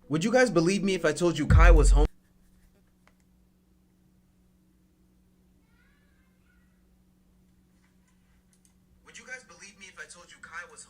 Would you guys believe me if I told you Kai was home? Would you guys believe me if I told you Kai was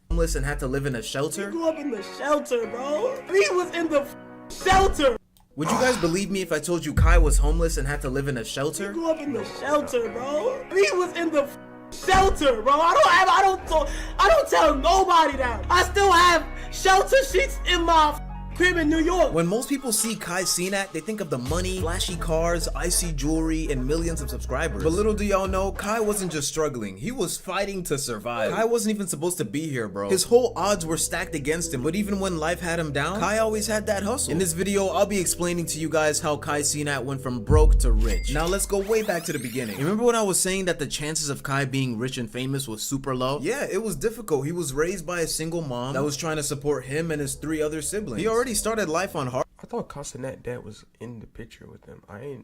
homeless and had to live in a shelter? He grew up in the shelter, bro. He was in the shelter. Would you guys believe me if I told you Kai was homeless and had to live in a shelter? He grew up in the shelter, bro. He was in the shelter, bro. I don't tell nobody that. I still have shelter sheets in my crib in New York. When most people see Kai Cenat, they think of the money, flashy cars, icy jewelry, and millions of subscribers. But little do y'all know, Kai wasn't just struggling, he was fighting to survive. Kai wasn't even supposed to be here, bro. His whole odds were stacked against him, but even when life had him down, Kai always had that hustle. In this video, I'll be explaining to you guys how Kai Cenat went from broke to rich. Now let's go way back to the beginning. Remember when I was saying that the chances of Kai being rich and famous was super low? Yeah, it was difficult. He was raised by a single mom that was trying to support him and his 3 other siblings. He already started life on hard. I thought Casanet's dad was in the picture with them. I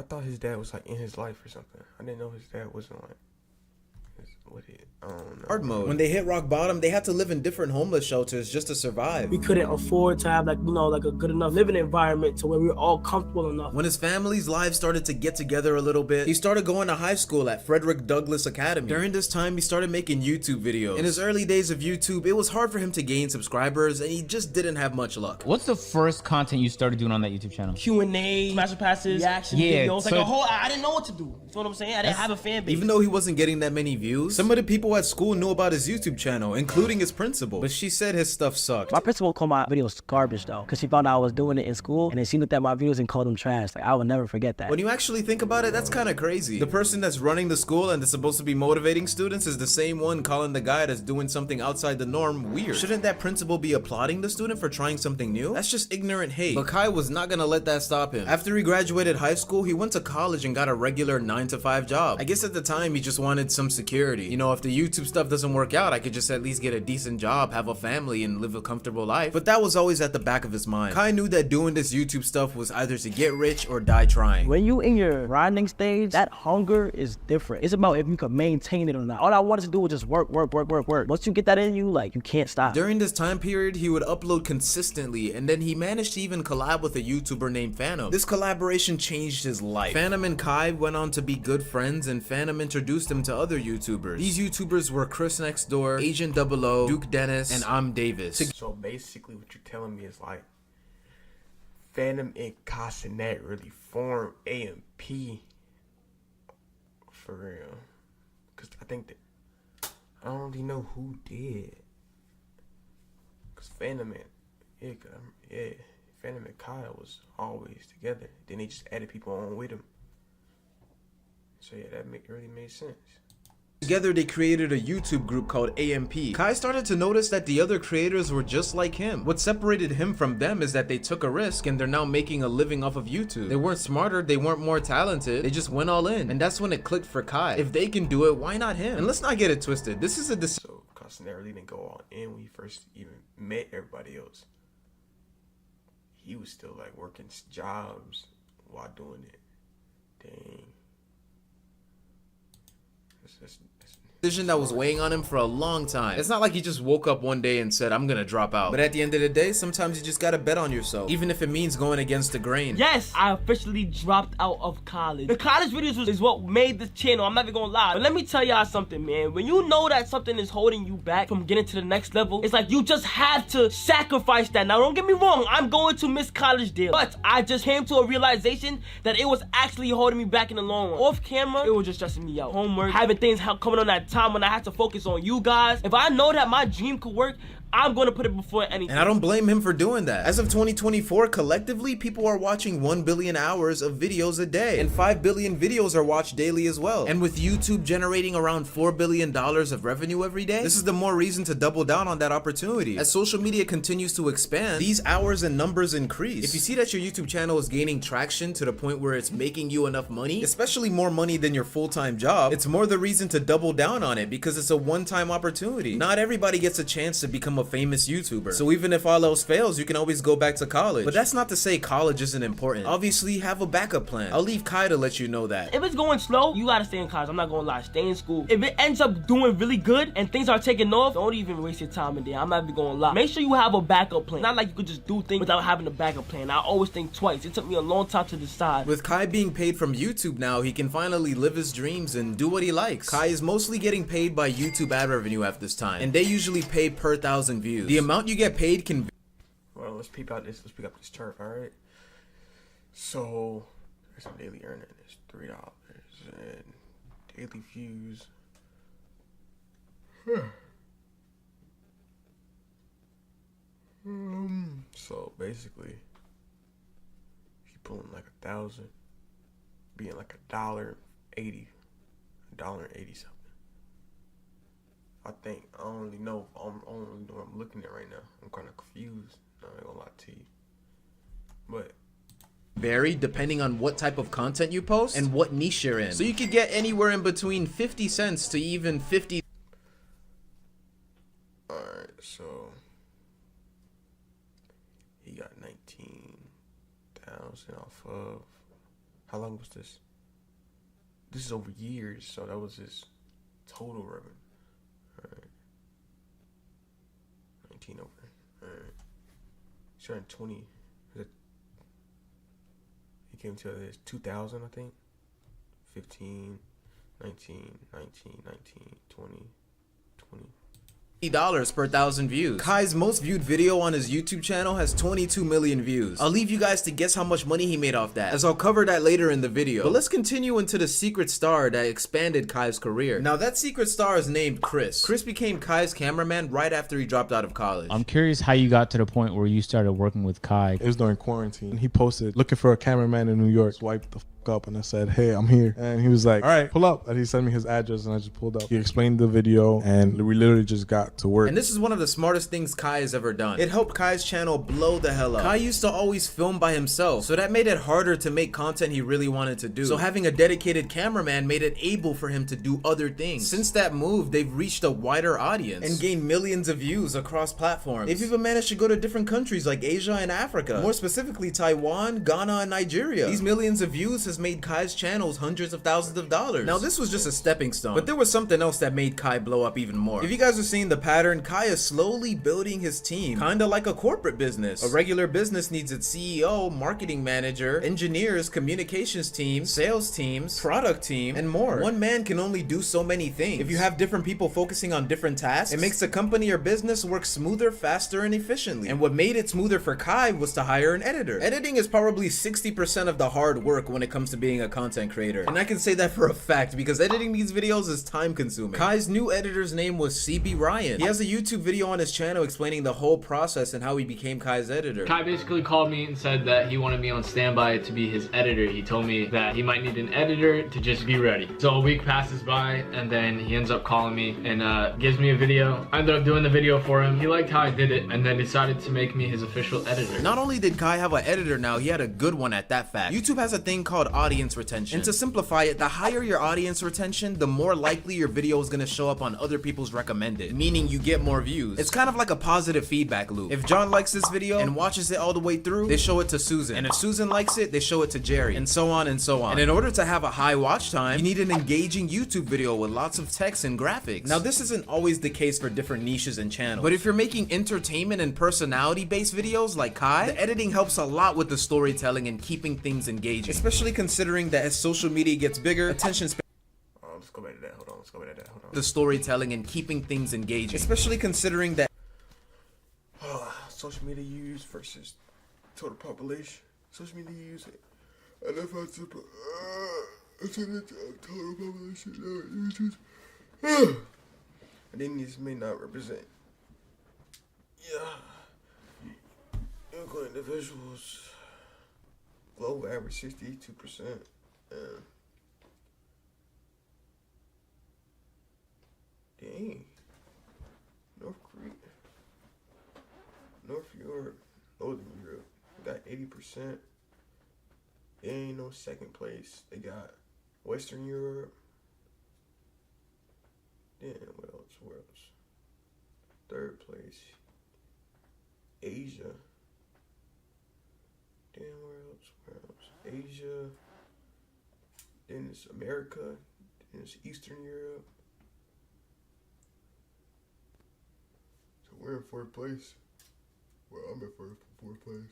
thought his dad was like in his life or something. I didn't know his dad wasn't like I don't know. Hard mode. When they hit rock bottom, they had to live in different homeless shelters just to survive. We couldn't afford to have like a good enough living environment to where we were all comfortable enough. When his family's lives started to get together a little bit, he started going to high school at Frederick Douglass Academy. During this time, he started making YouTube videos. In his early days of YouTube, it was hard for him to gain subscribers, and he just didn't have much luck. What's the first content you started doing on that YouTube channel? Q&A, Smash Passes, reaction videos, like a whole. I didn't know what to do. You know what I'm saying? I didn't have a fan base. Even though he wasn't getting that many views, some of the people at school knew about his YouTube channel, including his principal. But she said his stuff sucked. My principal called my videos garbage though, because she found out I was doing it in school, and then she looked at my videos and called them trash. Like, I would never forget that. When you actually think about it, that's kind of crazy. The person that's running the school and is supposed to be motivating students is the same one calling the guy that's doing something outside the norm weird. Shouldn't that principal be applauding the student for trying something new? That's just ignorant hate. But Kai was not gonna let that stop him. After he graduated high school, he went to college and got a regular 9-to-5 job. I guess at the time he just wanted some security. You know, if the YouTube stuff doesn't work out, I could just at least get a decent job, have a family, and live a comfortable life. But that was always at the back of his mind. Kai knew that doing this YouTube stuff was either to get rich or die trying. When you in your grinding stage, that hunger is different. It's about if you can maintain it or not. All I wanted to do was just work. Once you get that in you, like, you can't stop. During this time period, he would upload consistently, and then he managed to even collab with a YouTuber named Phantom. This collaboration changed his life. Phantom and Kai went on to be good friends, and Phantom introduced him to other YouTubers. These YouTubers were Chris Next Door, Agent 00, Duke Dennis, and I'm Davis. So basically what you're telling me is like Phantom and Casanet really formed AMP for real. Cause I think that I don't really know who did. Cause Phantom and Phantom and Kyle was always together. Then they just added people on with him. So yeah, that really made sense. Together, they created a YouTube group called AMP. Kai started to notice that the other creators were just like him. What separated him from them is that they took a risk and they're now making a living off of YouTube. They weren't smarter, they weren't more talented, they just went all in. And that's when it clicked for Kai. If they can do it, why not him? And let's not get it twisted. This is a So Casanet really didn't go all in when he first even met everybody else. He was still like working jobs while doing it. Dang. That's decision that was weighing on him for a long time. It's not like he just woke up one day and said, I'm gonna drop out. But at the end of the day, sometimes you just gotta bet on yourself, even if it means going against the grain. Yes, I officially dropped out of college. The college videos is what made this channel, I'm not even gonna lie. But let me tell y'all something, man. When you know that something is holding you back from getting to the next level, it's like you just have to sacrifice that. Now, don't get me wrong, I'm going to miss college daily. But I just came to a realization that it was actually holding me back in the long run. Off camera, it was just stressing me out. Homework, having things coming on that time when I had to focus on you guys. If I know that my dream could work, I'm gonna put it before anything. And I don't blame him for doing that. As of 2024, collectively, people are watching 1 billion hours of videos a day. And 5 billion videos are watched daily as well. And with YouTube generating around $4 billion of revenue every day, this is the more reason to double down on that opportunity. As social media continues to expand, these hours and numbers increase. If you see that your YouTube channel is gaining traction to the point where it's making you enough money, especially more money than your full-time job, it's more the reason to double down on it because it's a one-time opportunity. Not everybody gets a chance to become a a famous YouTuber. So even if all else fails, you can always go back to college. But that's not to say college isn't important. Obviously, have a backup plan. I'll leave Kai to let you know that. If it's going slow, you gotta stay in college. I'm not gonna lie, stay in school. If it ends up doing really good and things are taking off, don't even waste your time in there. I'm not even gonna lie. Make sure you have a backup plan. Not like you could just do things without having a backup plan. I always think twice. It took me a long time to decide. With Kai being paid from YouTube now, he can finally live his dreams and do what he likes. Kai is mostly getting paid by YouTube ad revenue at this time, and they usually pay per 1,000 views. The amount you get paid can... Well, let's peep out this. Let's pick up this chart. All right. So there's a daily earning. It's $3 and daily views. So basically, if you pulling like 1,000, being like $1.80 something. I think I don't really know. I don't really know what I'm looking at right now. I'm kind of confused. I'm not gonna lie to you, but vary depending on what type of content you post and what niche you're in. So you could get anywhere in between 50 cents to even 50. Alright, so he got 19,000 off of, how long was this? This is over years, so that was his total revenue. Alright. 19 over. Alright. He's trying 20. He came to this 2,000, I think. 15, 19, 19, 19, 20, 20. $50 per 1,000 views. Kai's most viewed video on his YouTube channel has 22 million views. I'll leave you guys to guess how much money he made off that, as I'll cover that later in the video. But let's continue into the secret star that expanded Kai's career. Now that secret star is named Chris. Chris became Kai's cameraman right after he dropped out of college. I'm curious how you got to the point where you started working with Kai. It was during quarantine. He posted, looking for a cameraman in New York. Swiped the up and I said, hey, I'm here. And he was like, all right, pull up. And he sent me his address and I just pulled up. He explained the video and we literally just got to work. And this is one of the smartest things Kai has ever done. It helped Kai's channel blow the hell up. Kai used to always film by himself, so that made it harder to make content he really wanted to do. So having a dedicated cameraman made it able for him to do other things. Since that move, they've reached a wider audience and gained millions of views across platforms. They've even managed to go to different countries like Asia and Africa, more specifically Taiwan, Ghana, and Nigeria. These millions of views has made Kai's channels hundreds of thousands of dollars. Now this was just a stepping stone, but there was something else that made Kai blow up even more. If you guys are seeing the pattern, Kai is slowly building his team, kinda like a corporate business. A regular business needs its CEO, marketing manager, engineers, communications teams, sales teams, product team, and more. One man can only do so many things. If you have different people focusing on different tasks, it makes the company or business work smoother, faster, and efficiently. And what made it smoother for Kai was to hire an editor. Editing is probably 60% of the hard work when it comes to being a content creator. And I can say that for a fact because editing these videos is time consuming. Kai's new editor's name was CB Ryan. He has a YouTube video on his channel explaining the whole process and how he became Kai's editor. Kai basically called me and said that he wanted me on standby to be his editor. He told me that he might need an editor to just be ready. So a week passes by and then he ends up calling me and gives me a video. I ended up doing the video for him. He liked how I did it and then decided to make me his official editor. Not only did Kai have an editor now, he had a good one at that fact. YouTube has a thing called audience retention. And to simplify it, the higher your audience retention, the more likely your video is gonna show up on other people's recommended, meaning you get more views. It's kind of like a positive feedback loop. If John likes this video and watches it all the way through, they show it to Susan. And if Susan likes it, they show it to Jerry, and so on and so on. And in order to have a high watch time, you need an engaging YouTube video with lots of text and graphics. Now this isn't always the case for different niches and channels, but if you're making entertainment and personality based videos like Kai, the editing helps a lot with the storytelling and keeping things engaging, especially considering that as social media gets bigger, attention span. Let's go back to that. Hold on. Let's go back to that. Hold on. The storytelling and keeping things engaging, especially considering that social media use versus total population. Social media use it. And if I total population uses, and then these may not represent. Including individuals. Global average 62%. Dang. North Korea. North Europe. Northern Europe. They got 80%. They ain't no second place. They got Western Europe. Then what else? Third place. Asia. Damn, where else? Where else? Asia. Then it's America. Then it's Eastern Europe. So we're in fourth place. Well, I'm in fourth place.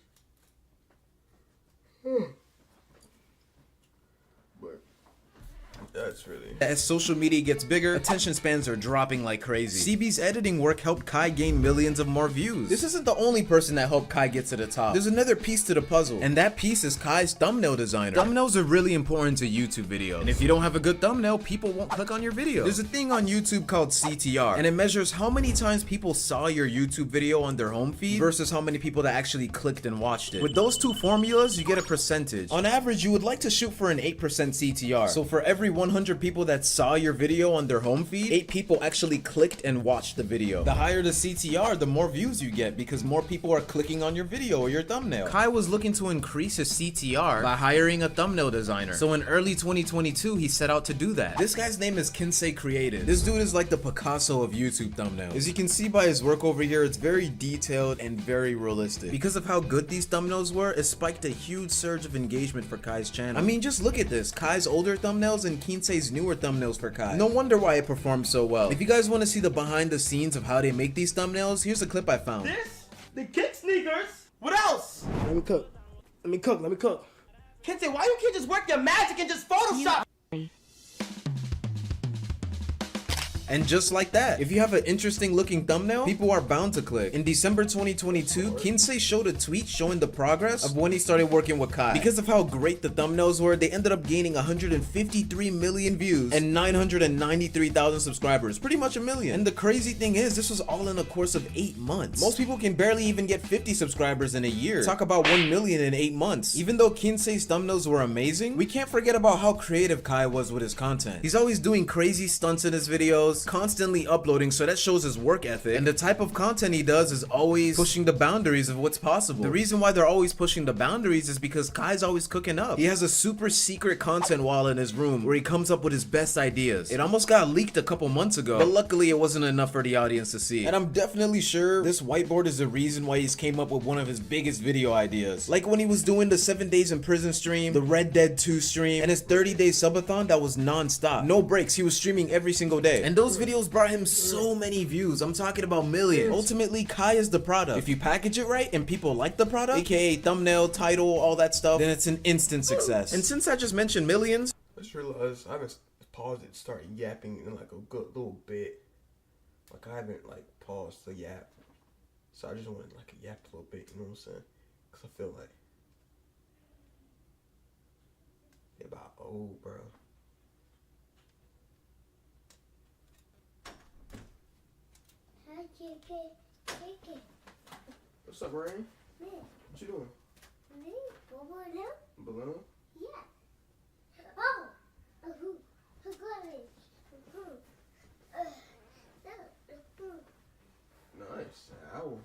But that's really... As social media gets bigger, attention spans are dropping like crazy. CB's editing work helped Kai gain millions of more views. This isn't the only person that helped Kai get to the top. There's another piece to the puzzle, and that piece is Kai's thumbnail designer. Thumbnails are really important to YouTube videos, and if you don't have a good thumbnail, people won't click on your video. There's a thing on YouTube called CTR, and it measures how many times people saw your YouTube video on their home feed versus how many people that actually clicked and watched it. With those two formulas, you get a percentage. On average, you would like to shoot for an 8% CTR. So for every 100 people that saw your video on their home feed, 8 people actually clicked and watched the video. The higher the CTR, the more views you get because more people are clicking on your video or your thumbnail. Kai was looking to increase his CTR by hiring a thumbnail designer. So in early 2022, he set out to do that. This guy's name is Kinsey Creative. This dude is like the Picasso of YouTube thumbnails. As you can see by his work over here, it's very detailed and very realistic. Because of how good these thumbnails were, it spiked a huge surge of engagement for Kai's channel. I mean, just look at this. Kai's older thumbnails and Kinsey's newer thumbnails for Kai. No wonder why it performed so well. If you guys want to see the behind the scenes of how they make these thumbnails, here's a clip I found. This, the kick sneakers. What else? Let me cook. Let me cook. Kinsey, why you can't just work your magic and just Photoshop? And just like that, if you have an interesting looking thumbnail, people are bound to click. In December 2022, Kinsey showed a tweet showing the progress of when he started working with Kai. Because of how great the thumbnails were, they ended up gaining 153 million views and 993,000 subscribers, pretty much a million. And the crazy thing is, this was all in a course of 8 months. Most people can barely even get 50 subscribers in a year. Talk about 1 million in 8 months. Even though Kinsey's thumbnails were amazing, we can't forget about how creative Kai was with his content. He's always doing crazy stunts in his videos, constantly uploading, so that shows his work ethic, and the type of content he does is always pushing the boundaries of what's possible. The reason why they're always pushing the boundaries is because Kai's always cooking up. He has a super secret content wall in his room where he comes up with his best ideas. It almost got leaked a couple months ago, but luckily it wasn't enough for the audience to see. And I'm definitely sure this whiteboard is the reason why he's came up with one of his biggest video ideas. Like when he was doing the 7 days in prison stream, the Red Dead 2 stream, and his 30-day subathon that was non-stop. No breaks, he was streaming every single day. And those videos brought him so many views. I'm talking about millions. Ultimately, Kai is the product. If you package it right and people like the product, aka thumbnail, title, all that stuff, then it's an instant success. And since I just mentioned millions, I just realized I haven't paused it, start yapping in like a good little bit. Like I haven't like paused the yap. So I just wanted like a yap a little bit, you know what I'm saying? Cause I feel like they're about old, bro. What's up, Rain? Me. What you doing? Me? Balloon? Balloon? Yeah. Oh! Who got it? Nice. Owl.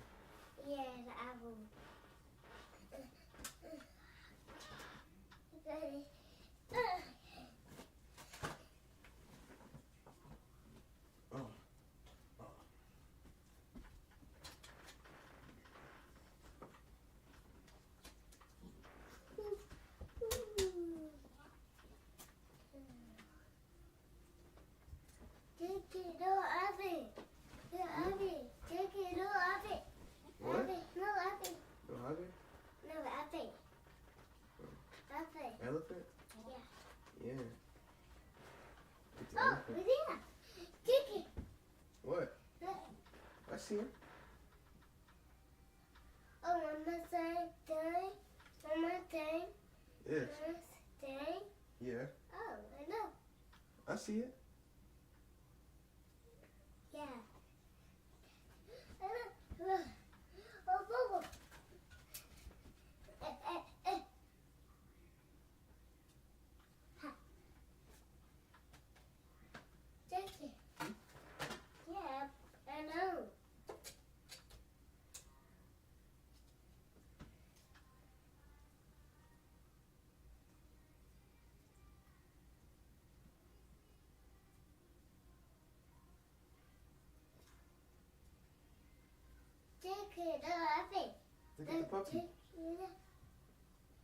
Yeah, the apple. Oh. What? Elephant? Yeah. Yeah. It's an Oh, elephant. yeah. Take it. What? I see him. Oh, Mama said, Mama said, Yes. Mama said. Yeah. Oh, I know. I see it. Yeah. Oh, Bobo. Ha. Take it. Yeah, I know. Take it off it. Look at the puppy.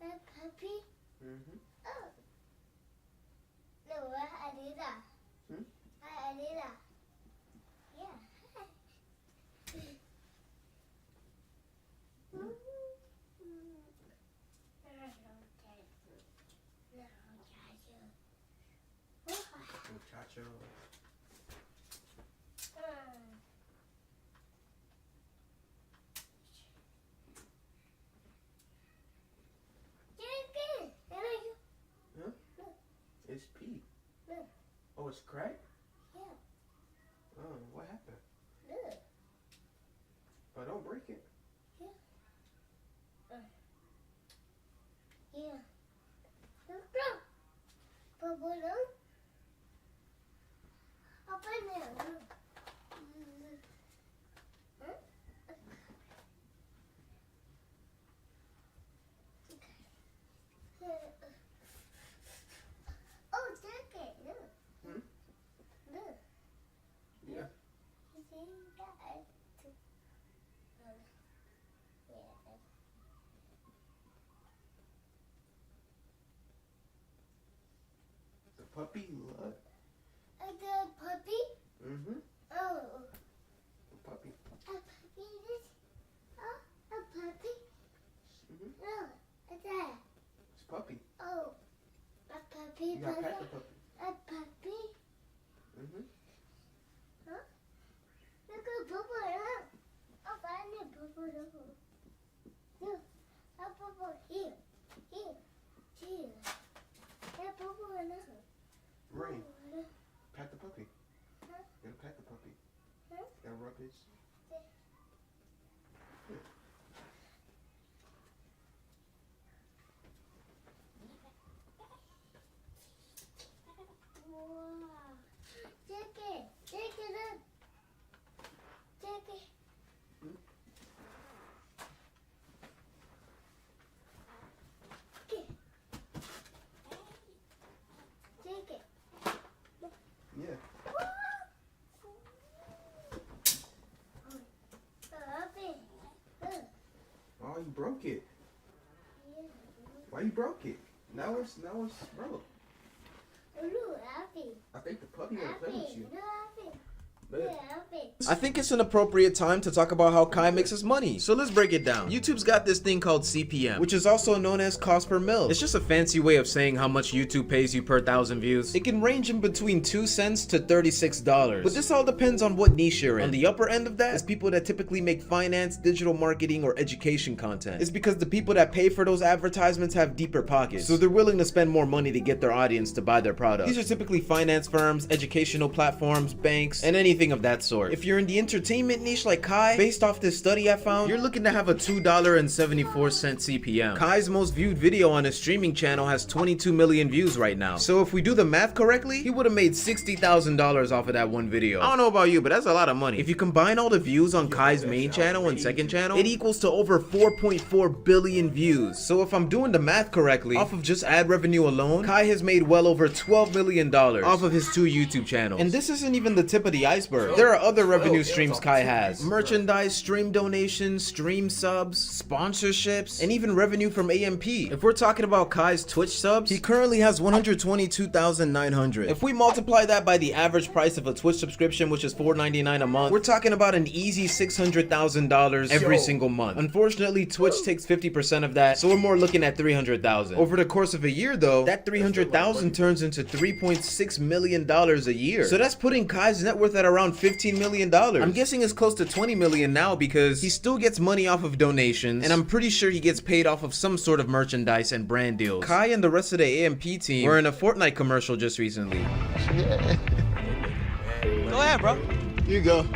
That puppy? Mm-hmm. Oh. No, I did that. Hmm? I did that. Yeah. Muchacho. Huh? It's pee. Look. Oh, it's cracked? Yeah. Oh, what happened? Look. Oh, don't break it. Yeah. Look. Bubble up. Up and down. Huh? Oh, look it. Look. Hmm? Look. Yeah. You see that? Yeah. The puppy, look. The puppy? Mm-hmm. Oh. The puppy. A puppy this? Oh, a puppy? Mm-hmm. No, it's that. It's puppy. Oh, a puppy. You gotta pet the puppy. A puppy? Mm-hmm. Huh? Look at bubble up. I'll find the bubble up. Look, a bubble here. Here. Here. That bubble up. Ray, pet the puppy. Huh? You gotta pet the puppy. Huh? You gotta rub his. Wow. Take it. Take it up. Take it. Take it. Yeah. Oh, you broke it. Why you broke it? Now it's broke. I think the puppy wanna play with you. But I think it's an appropriate time to talk about how Kai makes his money. So let's break it down. YouTube's got this thing called CPM, which is also known as cost per mil. It's just a fancy way of saying how much YouTube pays you per 1,000 views. It can range in between 2 cents to $36. But this all depends on what niche you're in. On the upper end of that is people that typically make finance, digital marketing, or education content. It's because the people that pay for those advertisements have deeper pockets, so they're willing to spend more money to get their audience to buy their product. These are typically finance firms, educational platforms, banks, and anything of that sort. If you're in the entertainment niche like Kai, based off this study I found, you're looking to have a $2.74 CPM. Kai's most viewed video on his streaming channel has 22 million views right now. So if we do the math correctly, he would have made $60,000 off of that one video. I don't know about you, but that's a lot of money. If you combine all the views on Kai's main channel and second channel, it equals to over 4.4 billion views. So if I'm doing the math correctly, off of just ad revenue alone, Kai has made well over $12 million off of his 2 YouTube channels. And this isn't even the tip of the iceberg. There are other revenue streams Kai has. Merchandise, stream donations, stream subs, sponsorships, and even revenue from AMP. If we're talking about Kai's Twitch subs, he currently has 122,900. If we multiply that by the average price of a Twitch subscription, which is $4.99 a month, we're talking about an easy $600,000 every single month. Unfortunately, Twitch takes 50% of that, so we're more looking at $300,000. Over the course of a year though, that $300,000 turns into $3.6 million a year. So that's putting Kai's net worth at around $15 million. I'm guessing it's close to 20 million now because he still gets money off of donations, and I'm pretty sure he gets paid off of some sort of merchandise and brand deals. Kai and the rest of the AMP team were in a Fortnite commercial just recently. Go ahead, bro. You go.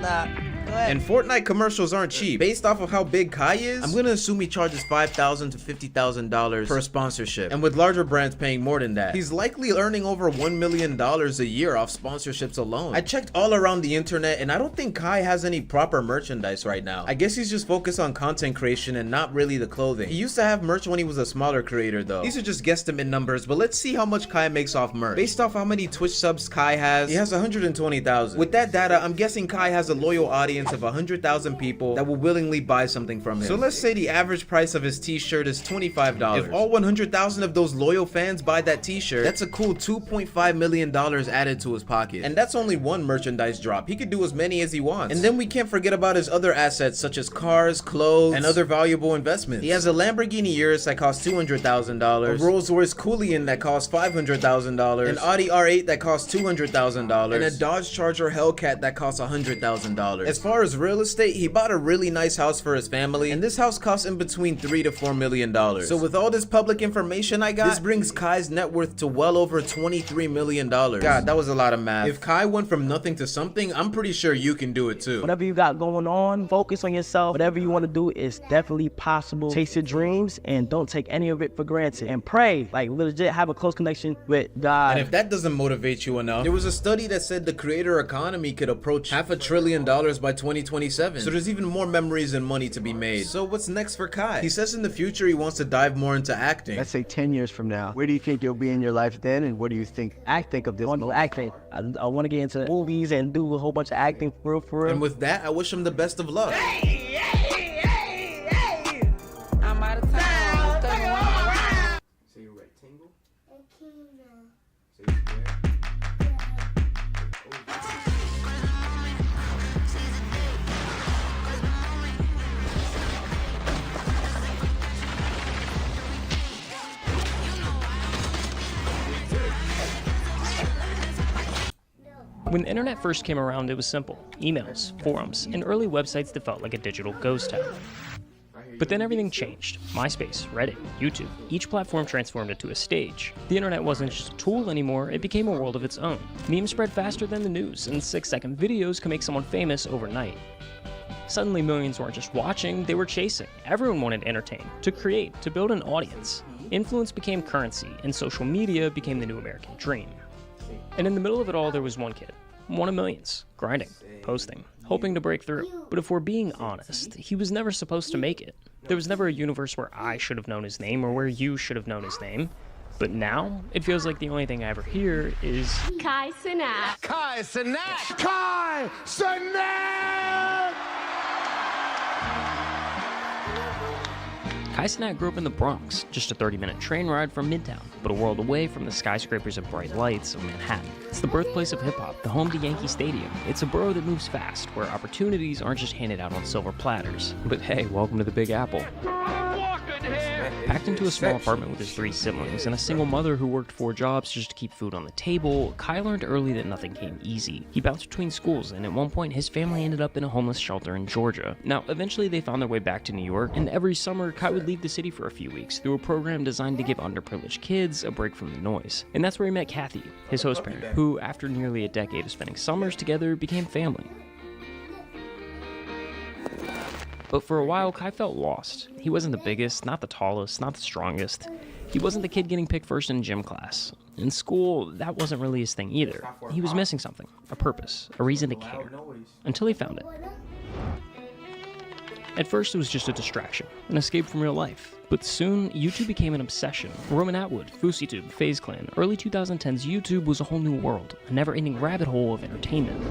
Nah. Go ahead. And Fortnite commercials aren't cheap. Based off of how big Kai is, I'm gonna assume he charges $5,000 to $50,000 per sponsorship. And with larger brands paying more than that, he's likely earning over $1 million a year off sponsorships alone. I checked all around the internet and I don't think Kai has any proper merchandise right now. I guess he's just focused on content creation and not really the clothing. He used to have merch when he was a smaller creator though. These are just guesstimate numbers, but let's see how much Kai makes off merch. Based off how many Twitch subs Kai has, he has 120,000. With that data, I'm guessing Kai has a loyal audience audience of 100,000 people that will willingly buy something from him. So let's say the average price of his t-shirt is $25. If all 100,000 of those loyal fans buy that t-shirt, that's a cool $2.5 million added to his pocket. And that's only one merchandise drop. He could do as many as he wants. And then we can't forget about his other assets such as cars, clothes, and other valuable investments. He has a Lamborghini Urus that costs $200,000, a Rolls Royce Coolian that costs $500,000, an Audi R8 that costs $200,000, and a Dodge Charger Hellcat that costs $100,000. As far as real estate, he bought a really nice house for his family, and this house costs in between $3 to $4 million. So with all this public information I got, this brings Kai's net worth to well over $23 million. God, that was a lot of math. If Kai went from nothing to something, I'm pretty sure you can do it too. Whatever you got going on, focus on yourself. Whatever you want to do is definitely possible. Chase your dreams and don't take any of it for granted. And pray, like legit have a close connection with God. And if that doesn't motivate you enough, there was a study that said the creator economy could approach $500 billion by 2027. So there's even more memories and money to be made. So what's next for Kai? He says in the future he wants to dive more into acting. Let's say 10 years from now, where do you think you'll be in your life then, and what do you think of this? Acting. I want to get into movies and do a whole bunch of acting for real. And with that, I wish him the best of luck. I'm out of town. Say a rectangle. Akina. Say square. When the internet first came around, it was simple. Emails, forums, and early websites that felt like a digital ghost town. But then everything changed. MySpace, Reddit, YouTube, each platform transformed into a stage. The internet wasn't just a tool anymore, it became a world of its own. Memes spread faster than the news, and 6-second videos can make someone famous overnight. Suddenly millions weren't just watching, they were chasing. Everyone wanted to entertain, to create, to build an audience. Influence became currency, and social media became the new American dream. And in the middle of it all, there was one kid. One of millions. Grinding, posting, hoping to break through. But if we're being honest, he was never supposed to make it. There was never a universe where I should have known his name or where you should have known his name. But now, it feels like the only thing I ever hear is Kai Cenat. Kai Cenat! Kai Cenat! Kai Cenat grew up in the Bronx, just a 30-minute train ride from Midtown, but a world away from the skyscrapers and bright lights of Manhattan. It's the birthplace of hip-hop, the home to Yankee Stadium. It's a borough that moves fast, where opportunities aren't just handed out on silver platters. But hey, welcome to the Big Apple. Packed into a small apartment with his 3 siblings and a single mother who worked 4 jobs just to keep food on the table, Kai learned early that nothing came easy. He bounced between schools, and at one point his family ended up in a homeless shelter in Georgia. Now, eventually they found their way back to New York, and every summer Kai would leave the city for a few weeks through a program designed to give underprivileged kids a break from the noise. And that's where he met Kathy, his host parent, who, after nearly a decade of spending summers together, became family. But for a while, Kai felt lost. He wasn't the biggest, not the tallest, not the strongest. He wasn't the kid getting picked first in gym class. In school, that wasn't really his thing either. He was missing something, a purpose, a reason to care, until he found it. At first, it was just a distraction, an escape from real life. But soon, YouTube became an obsession. Roman Atwood, FouseyTube, FaZe Clan, early 2010s YouTube was a whole new world, a never-ending rabbit hole of entertainment.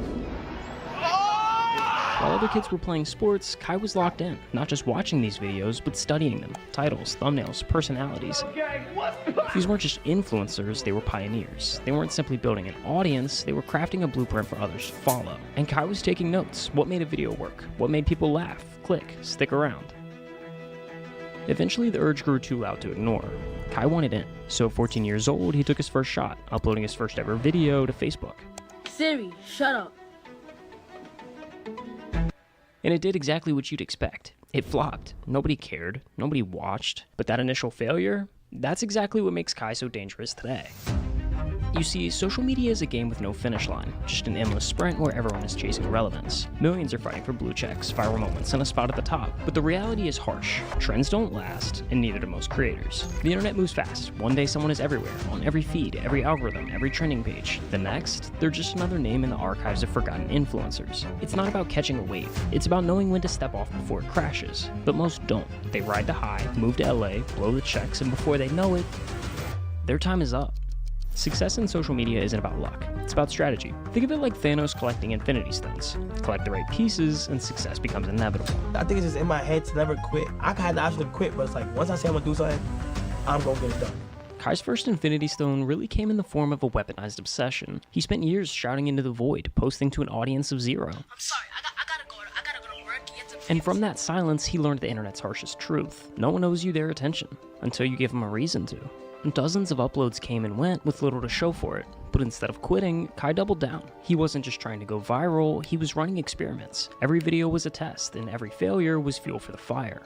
While other kids were playing sports, Kai was locked in, not just watching these videos, but studying them. Titles, thumbnails, personalities. These weren't just influencers, they were pioneers. They weren't simply building an audience, they were crafting a blueprint for others to follow. And Kai was taking notes. What made a video work? What made people laugh, click, stick around? Eventually, the urge grew too loud to ignore. Kai wanted in. So at 14 years old, he took his first shot, uploading his first ever video to Facebook. Siri, shut up. And it did exactly what you'd expect. It flopped. Nobody cared. Nobody watched. But that initial failure, that's exactly what makes Kai so dangerous today. You see, social media is a game with no finish line, just an endless sprint where everyone is chasing relevance. Millions are fighting for blue checks, viral moments, and a spot at the top. But the reality is harsh. Trends don't last, and neither do most creators. The internet moves fast. One day someone is everywhere, on every feed, every algorithm, every trending page. The next, they're just another name in the archives of forgotten influencers. It's not about catching a wave. It's about knowing when to step off before it crashes. But most don't. They ride the high, move to LA, blow the checks, and before they know it, their time is up. Success in social media isn't about luck, it's about strategy. Think of it like Thanos collecting Infinity Stones. Collect the right pieces, and success becomes inevitable. I think it's just in my head to never quit. I had the option to quit, but it's like, once I say I'm gonna do something, I'm gonna get it done. Kai's first Infinity Stone really came in the form of a weaponized obsession. He spent years shouting into the void, posting to an audience of 0. I'm sorry, I gotta go to work. And from that silence, he learned the internet's harshest truth. No one owes you their attention, until you give them a reason to. Dozens of uploads came and went with little to show for it, but instead of quitting, Kai doubled down. He wasn't just trying to go viral, he was running experiments. Every video was a test, and every failure was fuel for the fire.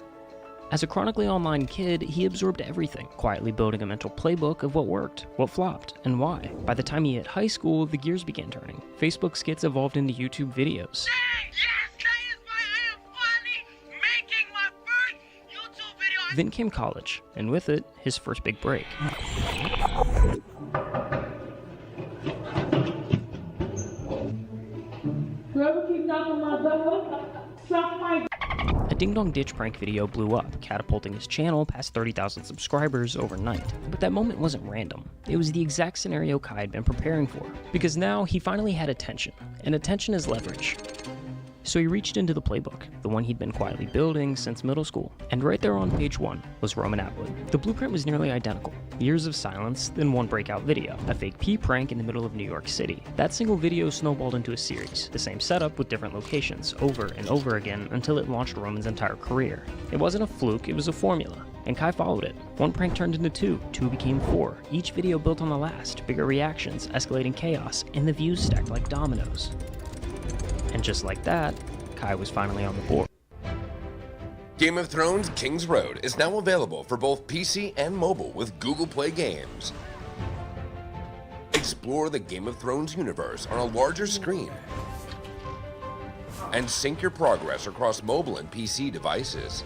As a chronically online kid, he absorbed everything, quietly building a mental playbook of what worked, what flopped, and why. By the time he hit high school, the gears began turning. Facebook skits evolved into YouTube videos. Then came college, and with it, his first big break. A ding-dong ditch prank video blew up, catapulting his channel past 30,000 subscribers overnight. But that moment wasn't random. It was the exact scenario Kai had been preparing for. Because now, he finally had attention, and attention is leverage. So he reached into the playbook, the one he'd been quietly building since middle school. And right there on page 1 was Roman Atwood. The blueprint was nearly identical. Years of silence, then one breakout video, a fake pee prank in the middle of New York City. That single video snowballed into a series, the same setup with different locations, over and over again until it launched Roman's entire career. It wasn't a fluke, it was a formula. And Kai followed it. One prank turned into 2, 2 became 4. Each video built on the last, bigger reactions, escalating chaos, and the views stacked like dominoes. And just like that, Kai was finally on the board. Game of Thrones King's Road is now available for both PC and mobile with Google Play Games. Explore the Game of Thrones universe on a larger screen and sync your progress across mobile and PC devices.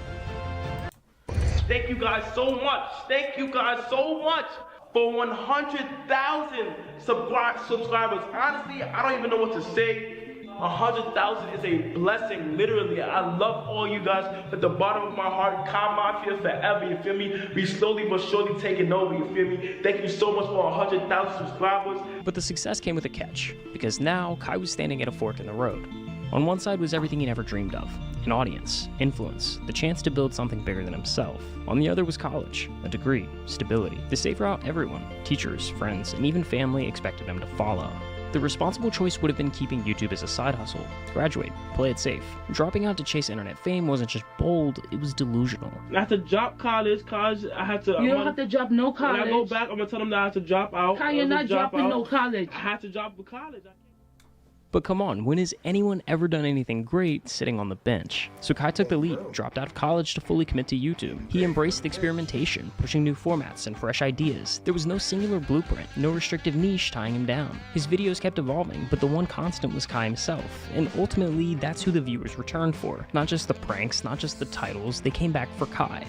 Thank you guys so much. Thank you guys so much for 100,000 subscribers. Honestly, I don't even know what to say. 100,000 is a blessing, literally. I love all you guys at the bottom of my heart. Kai Mafia forever, you feel me? We slowly but surely taking over, you feel me? Thank you so much for 100,000 subscribers. But the success came with a catch, because now Kai was standing at a fork in the road. On one side was everything he never dreamed of, an audience, influence, the chance to build something bigger than himself. On the other was college, a degree, stability, the safe route everyone, teachers, friends, and even family expected him to follow. The responsible choice would have been keeping YouTube as a side hustle. Graduate, play it safe. Dropping out to chase internet fame wasn't just bold, it was delusional. I had to drop college, I had to... You don't have to drop no college. When I go back, I'm gonna tell them that I have to drop out. Kai, you're not dropping no college. I had to drop the college. But come on, when has anyone ever done anything great sitting on the bench? So Kai took the leap, dropped out of college to fully commit to YouTube. He embraced experimentation, pushing new formats and fresh ideas. There was no singular blueprint, no restrictive niche tying him down. His videos kept evolving, but the one constant was Kai himself. And ultimately, that's who the viewers returned for. Not just the pranks, not just the titles, they came back for Kai.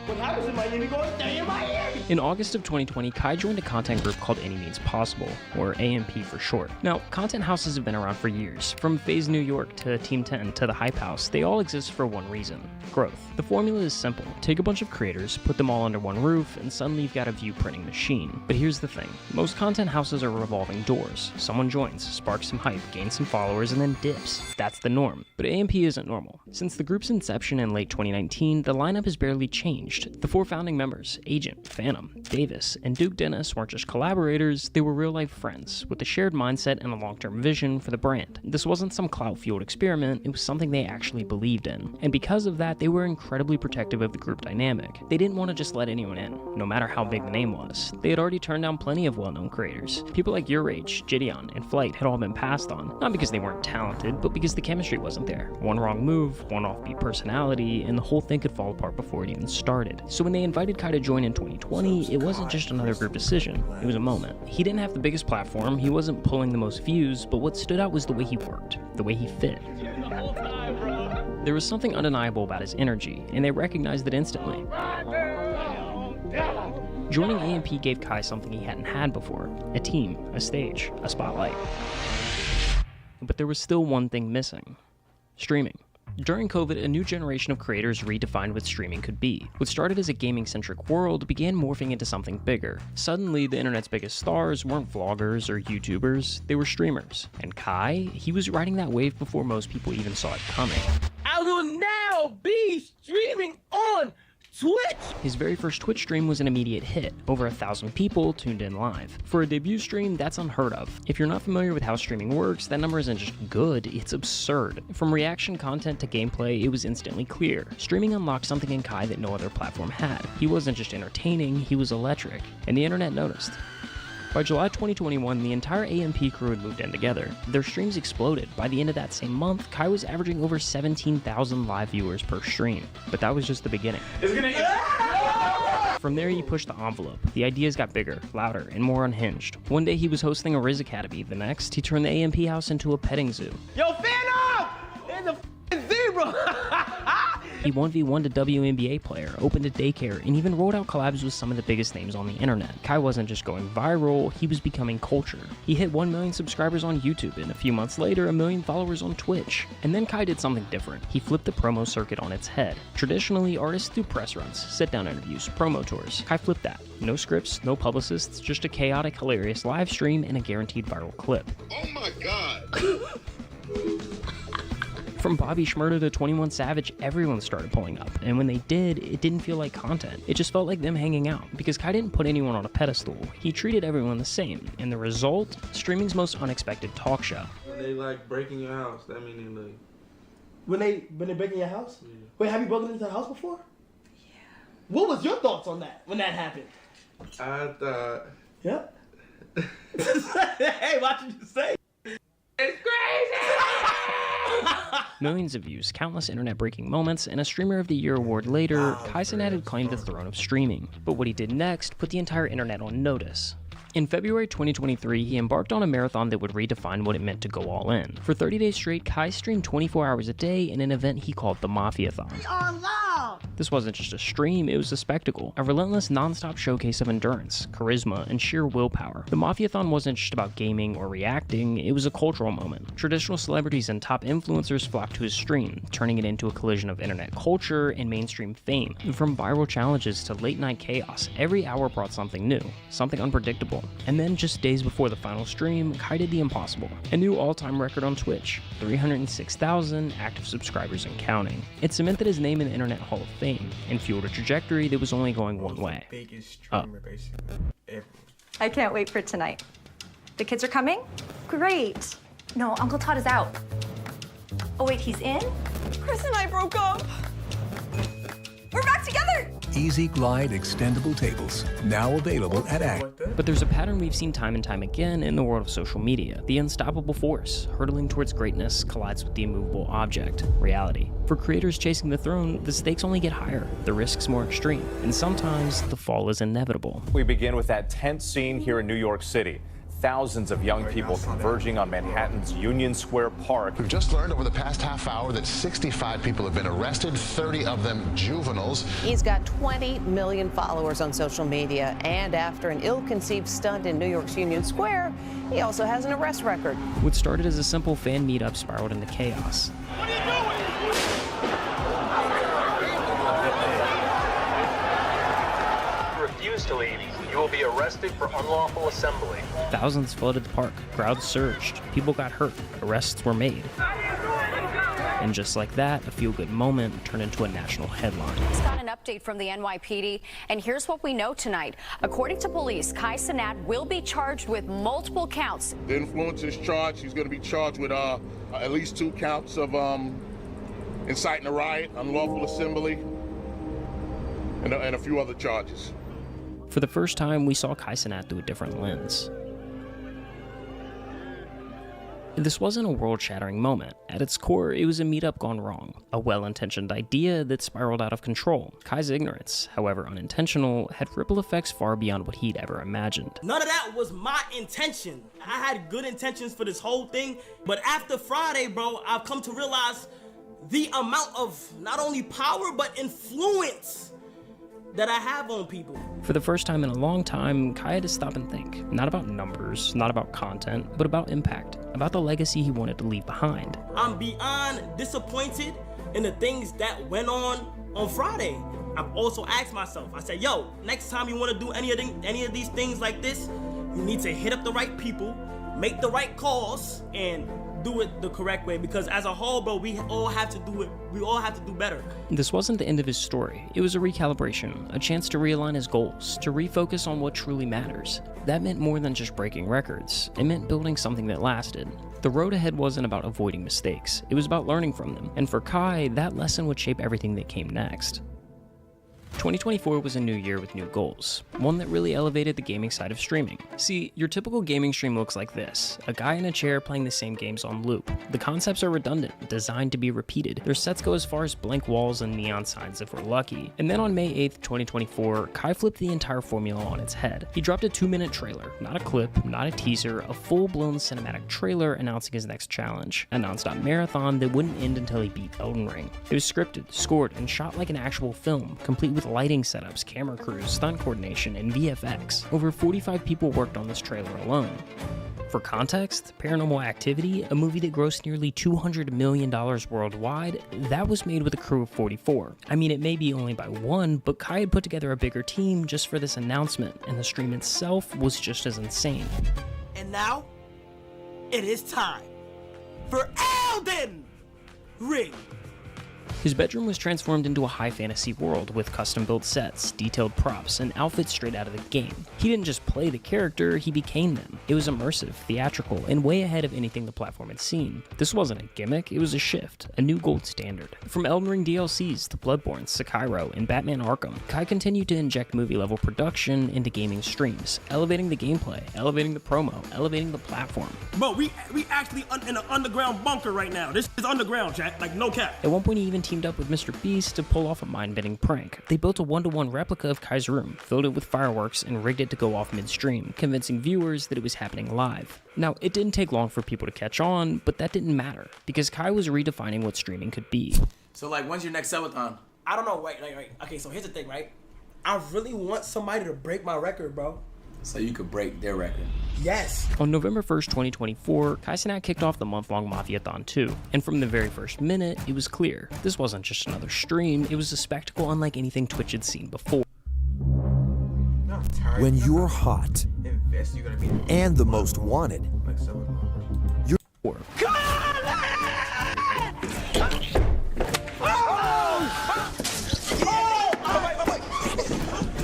What happens in Miami goes stay in Miami! In August of 2020, Kai joined a content group called Any Means Possible, or AMP for short. Now, content houses have been around for years. From FaZe New York to Team 10 to the Hype House, they all exist for one reason: growth. The formula is simple. Take a bunch of creators, put them all under one roof, and suddenly you've got a view printing machine. But here's the thing. Most content houses are revolving doors. Someone joins, sparks some hype, gains some followers, and then dips. That's the norm. But AMP isn't normal. Since the group's inception in late 2019, the lineup has barely changed. The 4 founding members, Agent, Phantom, Davis, and Duke Dennis weren't just collaborators, they were real-life friends, with a shared mindset and a long-term vision for the brand. This wasn't some clout-fueled experiment, it was something they actually believed in. And because of that, they were incredibly protective of the group dynamic. They didn't want to just let anyone in, no matter how big the name was. They had already turned down plenty of well-known creators. People like Your Age, Gideon, and Flight had all been passed on, not because they weren't talented, but because the chemistry wasn't there. One wrong move, one offbeat personality, and the whole thing could fall apart before it even started. So when they invited Kai to join in 2020, it wasn't just another group decision, it was a moment. He didn't have the biggest platform, he wasn't pulling the most views, but what stood out was the way he worked, the way he fit. There was something undeniable about his energy, and they recognized it instantly. Joining AMP gave Kai something he hadn't had before: a team, a stage, a spotlight. But there was still one thing missing: streaming. During COVID, a new generation of creators redefined what streaming could be. What started as a gaming-centric world began morphing into something bigger. Suddenly, the internet's biggest stars weren't vloggers or YouTubers, they were streamers. And Kai, he was riding that wave before most people even saw it coming. I will now be streaming on Twitch! His very first Twitch stream was an immediate hit. Over 1,000 people tuned in live. For a debut stream, that's unheard of. If you're not familiar with how streaming works, that number isn't just good, it's absurd. From reaction content to gameplay, it was instantly clear. Streaming unlocked something in Kai that no other platform had. He wasn't just entertaining, he was electric. And the internet noticed. By July 2021, the entire AMP crew had moved in together. Their streams exploded. By the end of that same month, Kai was averaging over 17,000 live viewers per stream. But that was just the beginning. From there, he pushed the envelope. The ideas got bigger, louder, and more unhinged. One day, he was hosting a Riz Academy. The next, he turned the AMP house into a petting zoo. Yo, Phantom! There's a f***ing zebra! He 1v1'd a WNBA player, opened a daycare, and even rolled out collabs with some of the biggest names on the internet. Kai wasn't just going viral, he was becoming culture. He hit 1 million subscribers on YouTube, and a few months later, 1 million followers on Twitch. And then Kai did something different. He flipped the promo circuit on its head. Traditionally, artists do press runs, sit-down interviews, promo tours. Kai flipped that. No scripts, no publicists, just a chaotic, hilarious live stream and a guaranteed viral clip. Oh my god! From Bobby Shmurda to 21 Savage, everyone started pulling up, and when they did, it didn't feel like content. It just felt like them hanging out, because Kai didn't put anyone on a pedestal. He treated everyone the same, and the result? Streaming's most unexpected talk show. When they like breaking your house, that mean they like... When they break in your house? Yeah. Wait, have you broken into a house before? Yeah. What was your thoughts on that, when that happened? I thought... Yep. Hey, watch what you say. It's crazy! Millions of views, countless internet-breaking moments, and a Streamer of the Year award later, Kai Cenat had claimed the throne of streaming. But what he did next put the entire internet on notice. In February 2023, he embarked on a marathon that would redefine what it meant to go all in. For 30 days straight, Kai streamed 24 hours a day in an event he called the Mafiathon. This wasn't just a stream, it was a spectacle. A relentless, non-stop showcase of endurance, charisma, and sheer willpower. The Mafiathon wasn't just about gaming or reacting, it was a cultural moment. Traditional celebrities and top influencers flocked to his stream, turning it into a collision of internet culture and mainstream fame. From viral challenges to late-night chaos, every hour brought something new, something unpredictable. And then, just days before the final stream, Kai did the impossible. A new all-time record on Twitch, 306,000 active subscribers and counting. It cemented his name in the Internet Hall of Fame, and fueled a trajectory that was only going one way. Biggest streamer basically ever. I can't wait for tonight. The kids are coming? Great. No, Uncle Todd is out. Oh wait, he's in? Chris and I broke up. We're back together! Easy Glide extendable tables, now available at Act. But there's a pattern we've seen time and time again in the world of social media. The unstoppable force, hurtling towards greatness, collides with the immovable object, reality. For creators chasing the throne, the stakes only get higher, the risks more extreme, and sometimes the fall is inevitable. We begin with that tense scene here in New York City. Thousands of young people converging on Manhattan's Union Square Park. We've just learned over the past half hour that 65 people have been arrested, 30 of them juveniles. He's got 20 million followers on social media, and after an ill-conceived stunt in New York's Union Square, he also has an arrest record. What started as a simple fan meetup spiraled into chaos. What are you doing? Refuse to leave. You will be arrested for unlawful assembly. Thousands flooded the park, crowds surged, people got hurt, arrests were made. And just like that, a feel-good moment turned into a national headline. Just got an update from the NYPD, and here's what we know tonight. According to police, Kai Cenat will be charged with multiple counts. The influencer is charged. He's going to be charged with at least 2 counts of inciting a riot, unlawful assembly, and a few other charges. For the first time, we saw Kai Cenat through a different lens. This wasn't a world-shattering moment. At its core, it was a meetup gone wrong, a well-intentioned idea that spiraled out of control. Kai's ignorance, however unintentional, had ripple effects far beyond what he'd ever imagined. None of that was my intention. I had good intentions for this whole thing, but after Friday, bro, I've come to realize the amount of not only power, but influence that I have on people. For the first time in a long time, Kai had to stop and think. Not about numbers, not about content, but about impact, about the legacy he wanted to leave behind. I'm beyond disappointed in the things that went on Friday. I've also asked myself, I said, yo, next time you want to do any of these things like this, you need to hit up the right people, make the right calls, and do it the correct way, because as a whole, bro, we all have to do it. We all have to do better. This wasn't the end of his story. It was a recalibration, a chance to realign his goals, to refocus on what truly matters. That meant more than just breaking records. It meant building something that lasted. The road ahead wasn't about avoiding mistakes. It was about learning from them. And for Kai, that lesson would shape everything that came next. 2024 was a new year with new goals, one that really elevated the gaming side of streaming. See, your typical gaming stream looks like this: a guy in a chair playing the same games on loop. The concepts are redundant, designed to be repeated. Their sets go as far as blank walls and neon signs if we're lucky. And then on May 8th, 2024, Kai flipped the entire formula on its head. He dropped a 2-minute trailer, not a clip, not a teaser, a full-blown cinematic trailer announcing his next challenge, a non-stop marathon that wouldn't end until he beat Elden Ring. It was scripted, scored, and shot like an actual film, complete with lighting setups, camera crews, stunt coordination, and VFX. Over 45 people worked on this trailer alone. For context, Paranormal Activity, a movie that grossed nearly $200 million worldwide, that was made with a crew of 44. I mean, it may be only by one, but Kai had put together a bigger team just for this announcement, and the stream itself was just as insane. And now, it is time for Elden Ring. His bedroom was transformed into a high fantasy world with custom-built sets, detailed props, and outfits straight out of the game. He didn't just play the character, he became them. It was immersive, theatrical, and way ahead of anything the platform had seen. This wasn't a gimmick, it was a shift, a new gold standard. From Elden Ring DLCs to Bloodborne, Sekiro, and Batman Arkham, Kai continued to inject movie-level production into gaming streams, elevating the gameplay, elevating the promo, elevating the platform. Bro, we actually in an underground bunker right now. This is underground, chat, like no cap. At one point, he even teamed up with Mr. Beast to pull off a mind-bending prank. They built a 1-to-1 replica of Kai's room, filled it with fireworks, and rigged it to go off midstream, convincing viewers that it was happening live. Now, it didn't take long for people to catch on, but that didn't matter, because Kai was redefining what streaming could be. So, like, when's your next subathon? I don't know, right. Okay, so here's the thing, right? I really want somebody to break my record, bro. So you could break their record. Yes. On November 1st, 2024, Kai Cenat kicked off the month-long Mafiathon 2, and from the very first minute, it was clear. This wasn't just another stream, it was a spectacle unlike anything Twitch had seen before. When you're hot and the most wanted, you're...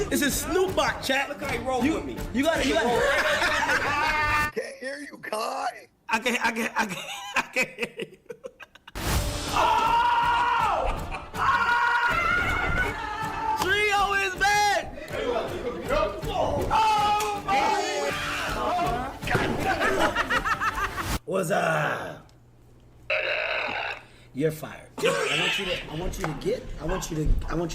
This is Snoop Dogg, chat. Look how he rolled with me. You gotta. Can't hear you, Kai. I can't hear you. Trio is back. What's up? You're fired. I want you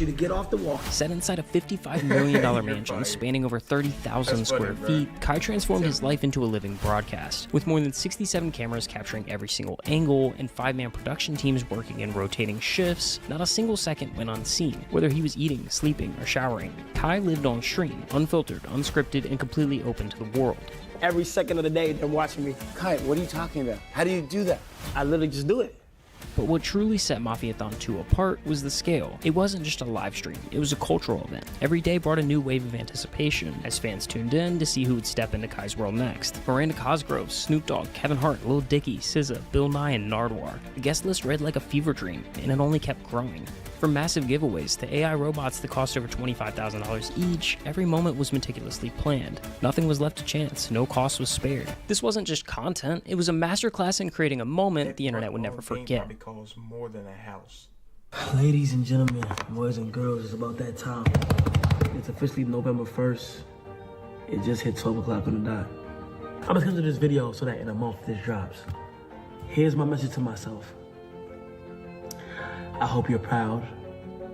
to get off the wall. Set inside a $55 million mansion spanning over 30,000 square feet, Kai transformed his life into a living broadcast. With more than 67 cameras capturing every single angle and 5-man production teams working in rotating shifts, not a single second went unseen. Whether he was eating, sleeping, or showering, Kai lived on stream, unfiltered, unscripted, and completely open to the world. Every second of the day, they're watching me. Kai, what are you talking about? How do you do that? I literally just do it. But what truly set Mafiathon 2 apart was the scale. It wasn't just a live stream, it was a cultural event. Every day brought a new wave of anticipation as fans tuned in to see who would step into Kai's world next. Miranda Cosgrove, Snoop Dogg, Kevin Hart, Lil Dicky, SZA, Bill Nye, and Nardwuar. The guest list read like a fever dream, and it only kept growing. From massive giveaways to AI robots that cost over $25,000 each, every moment was meticulously planned. Nothing was left to chance, no cost was spared. This wasn't just content, it was a masterclass in creating a moment the internet would never forget. Because more than a house. Ladies and gentlemen, boys and girls, it's about that time. It's officially November 1st. It just hit 12 o'clock on the dot. I'm gonna come to this video so that in a month this drops. Here's my message to myself. I hope you're proud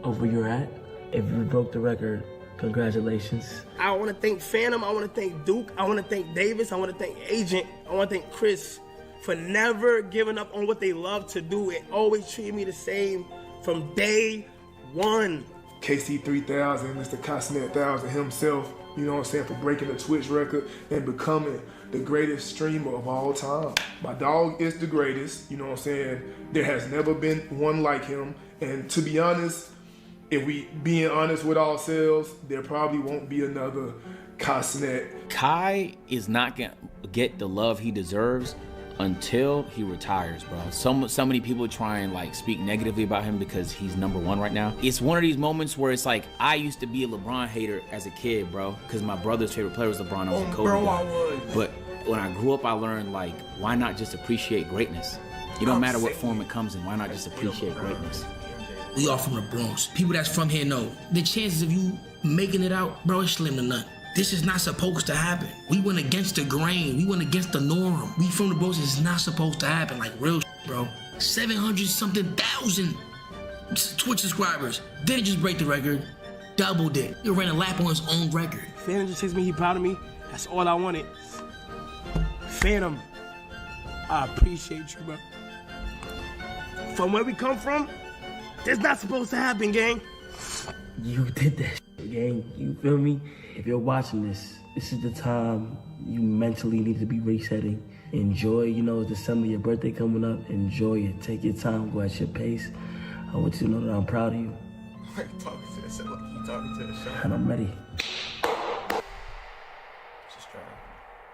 of where you're at. If you broke the record, congratulations. I want to thank Phantom, I want to thank Duke, I want to thank Davis, I want to thank Agent, I want to thank Chris for never giving up on what they love to do. It always treated me the same from day one. KC3000, Mr. Castanet 1000 himself, you know what I'm saying, for breaking the Twitch record and becoming the greatest streamer of all time. My dog is the greatest, you know what I'm saying? There has never been one like him. And to be honest, if we being honest with ourselves, there probably won't be another Castanet. Kai is not gonna get the love he deserves until he retires, bro. So many people try and like speak negatively about him because he's #1 right now. It's one of these moments where it's like, I used to be a LeBron hater as a kid, bro, because my brother's favorite player was LeBron. I was a Kobe guy. But when I grew up, I learned, like, why not just appreciate greatness? It don't matter what form it comes in. Why not just appreciate greatness? We all from the Bronx. People that's from here know the chances of you making it out, bro, is slim to none. This is not supposed to happen. We went against the grain. We went against the norm. We from the Bronx. It's not supposed to happen. Like real shit, bro. 700-something thousand Twitch subscribers. Didn't just break the record. Doubled it. He ran a lap on his own record. Phantom just tells me he proud of me. That's all I wanted. Phantom, I appreciate you, bro. From where we come from, that's not supposed to happen, gang. You did that shit, gang. You feel me? If you're watching this, this is the time you mentally need to be resetting. Enjoy, you know, it's December, your birthday coming up. Enjoy it. Take your time, go at your pace. I want you to know that I'm proud of you. Like talking to the show, like you talking to the show. And I'm ready. Just try.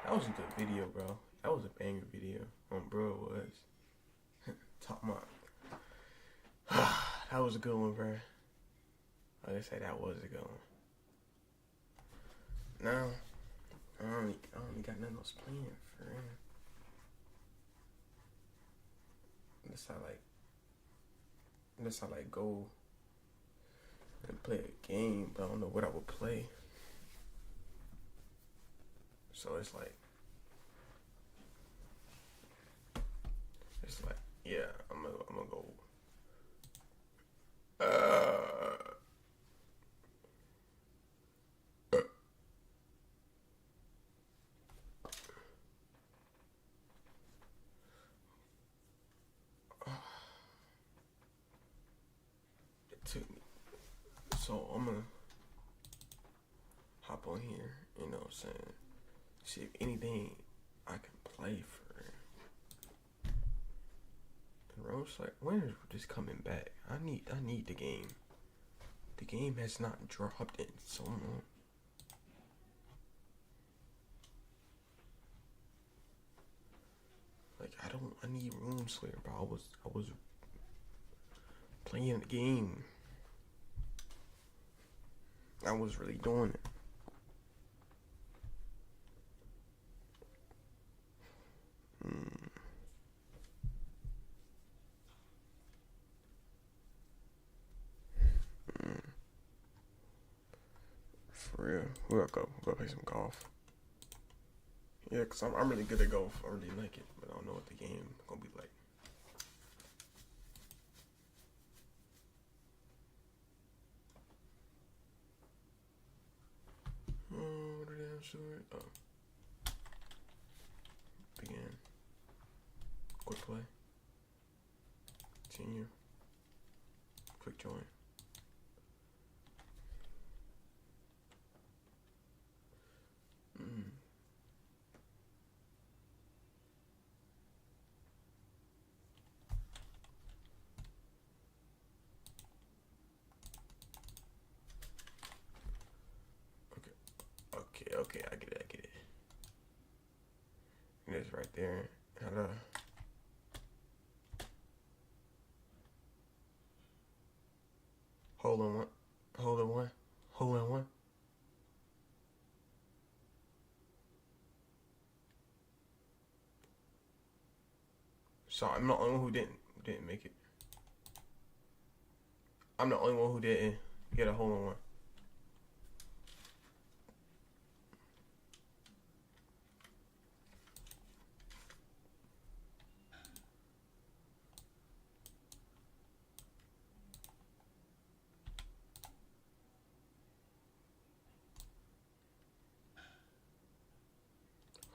That was a good video, bro. That was a banger video. Bro, it was. Talk about. That was a good one, bro. Like I say, that was a good one. Now, I don't even got nothing else playing for real. Unless I like go and play a game, but I don't know what I would play. So it's like, yeah, I'm gonna go. So I'm gonna hop on here, you know what I'm saying? See if anything I can play for it. And Rose like, when is this coming back? I need the game. The game has not dropped in so long. Like I need Room Slayer, bro. I was playing the game. I was really doing it. For real. We'll go play some golf. Yeah, because I'm really good at golf. I really like it, but I don't know what the game is going to be like. Short. Oh. Begin. Quick play. Continue. Quick join. Okay, I get it. And it's right there. Hello. Hold on one. So I'm the only one who didn't make it. I'm the only one who didn't get a hole in one.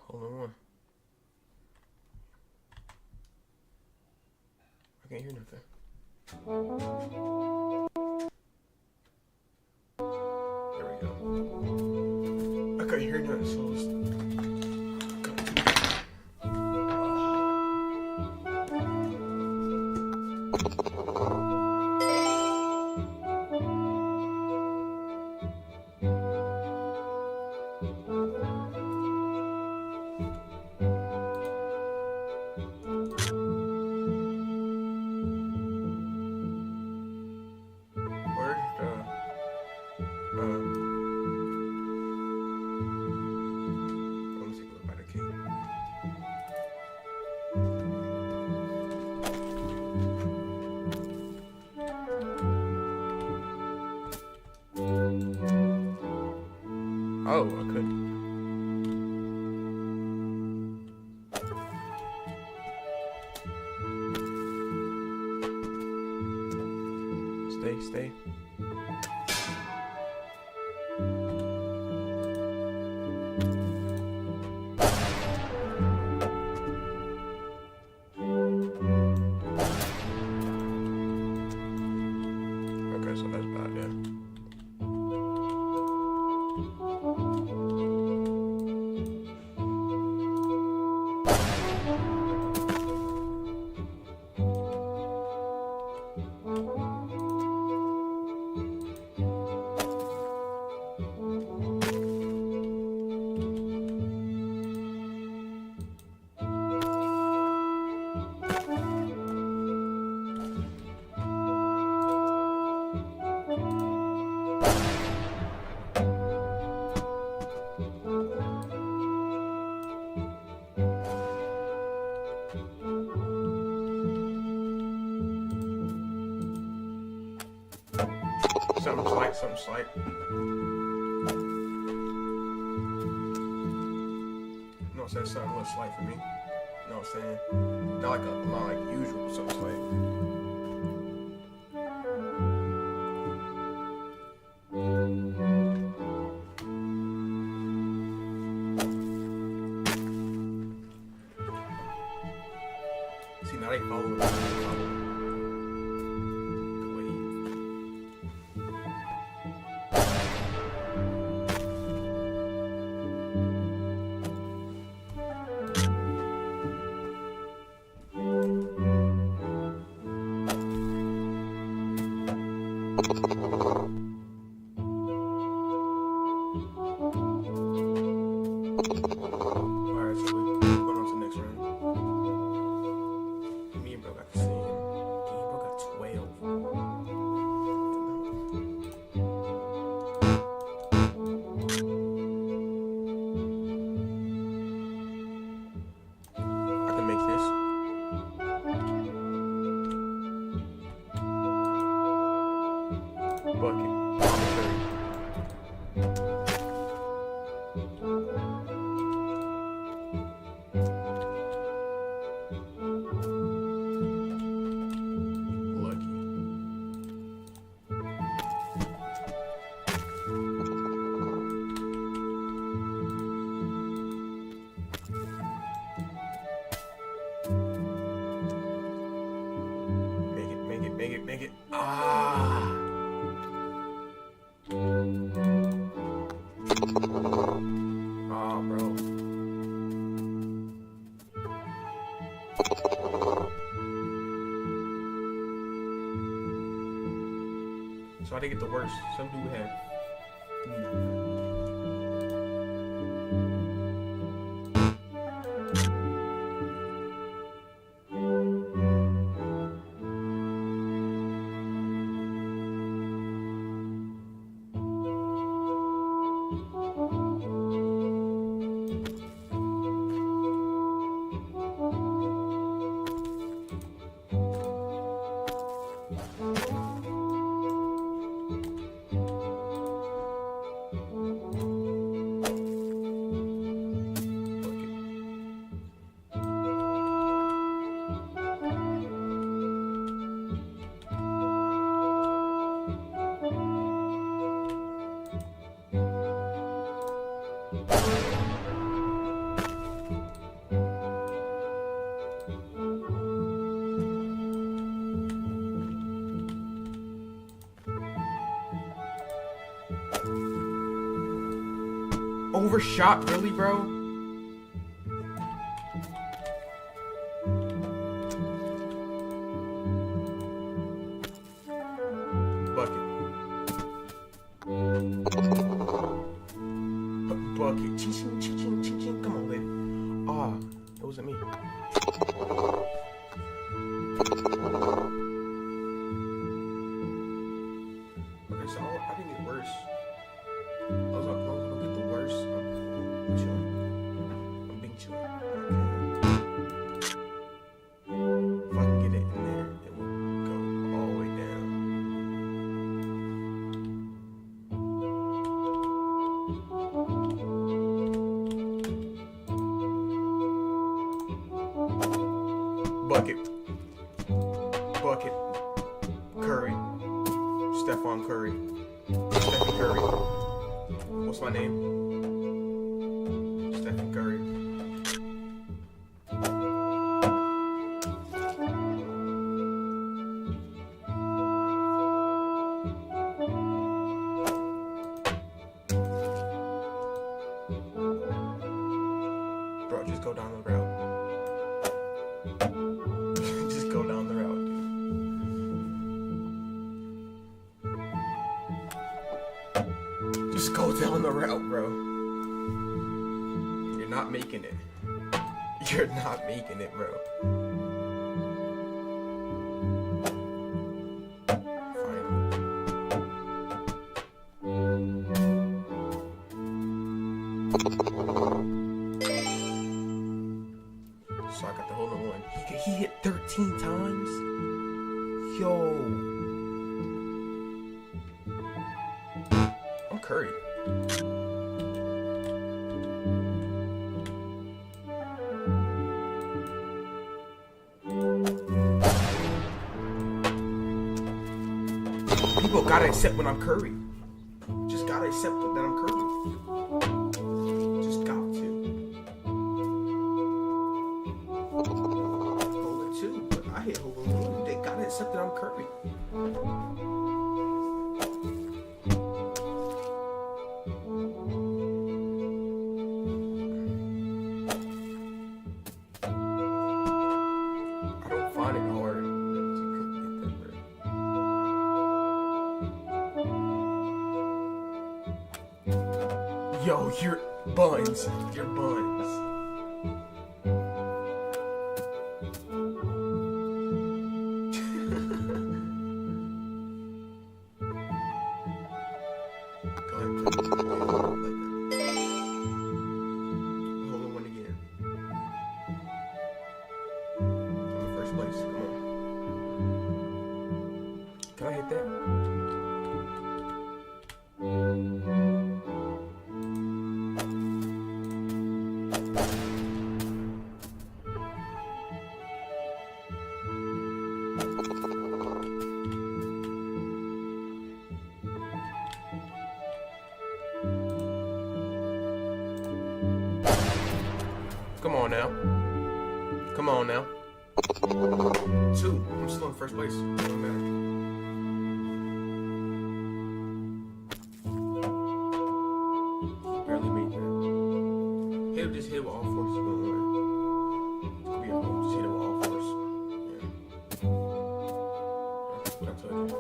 Hole in one. I can't hear nothing. I couldn't hear nothing, so oh, I couldn't. Stay. Okay, so that's bad, yeah. Something slight. You know what I'm saying? Something a little slight for me. You know what I'm saying? Not like usual, something slight. See, now they follow me. Alright, so we're going on to the next round. Me and bro got the same. Me and bro got 12. I can make this. Bucket. Make it. Ah. Oh, bro. So I didn't get the worst. Some dude had. Overshot, really, bro? Bucket. Bucket. Ching, ching, ching, ching, ching. Come on, baby. Ah, it wasn't me. Okay, so I didn't get worse. I was gonna get the worst. I'm chilling. I'm being chill. If I can get it in there, it will go all the way down. Bucket. Bucket. Curry. Stephon Curry. Stephen Curry. What's my name? Stephen Curry. Bro, just go down the route. Just go down the route, dude. Just go down the route, bro. You're not making it. You're not making it, bro. So I got the hole in one. He hit 13 times? Yo. I'm Curry. People gotta accept when I'm Curry. Just gotta accept that I'm Curry. Just got to. Hold it too, but I hit hold on. They gotta accept that I'm Curry. I don't find it hard that you couldn't get that, bro. Yo, you're buns. You're buns. Go ahead. Like that. Hold on one again. I'm in first place. Come on. Can I hit that? Come on now. Come on now. 2. I'm still in first place. Doesn't matter. Barely made that. He'll just hit with all forces. Don't worry. It's gonna be a hole. Just hit it with all force. Yeah. What I told you.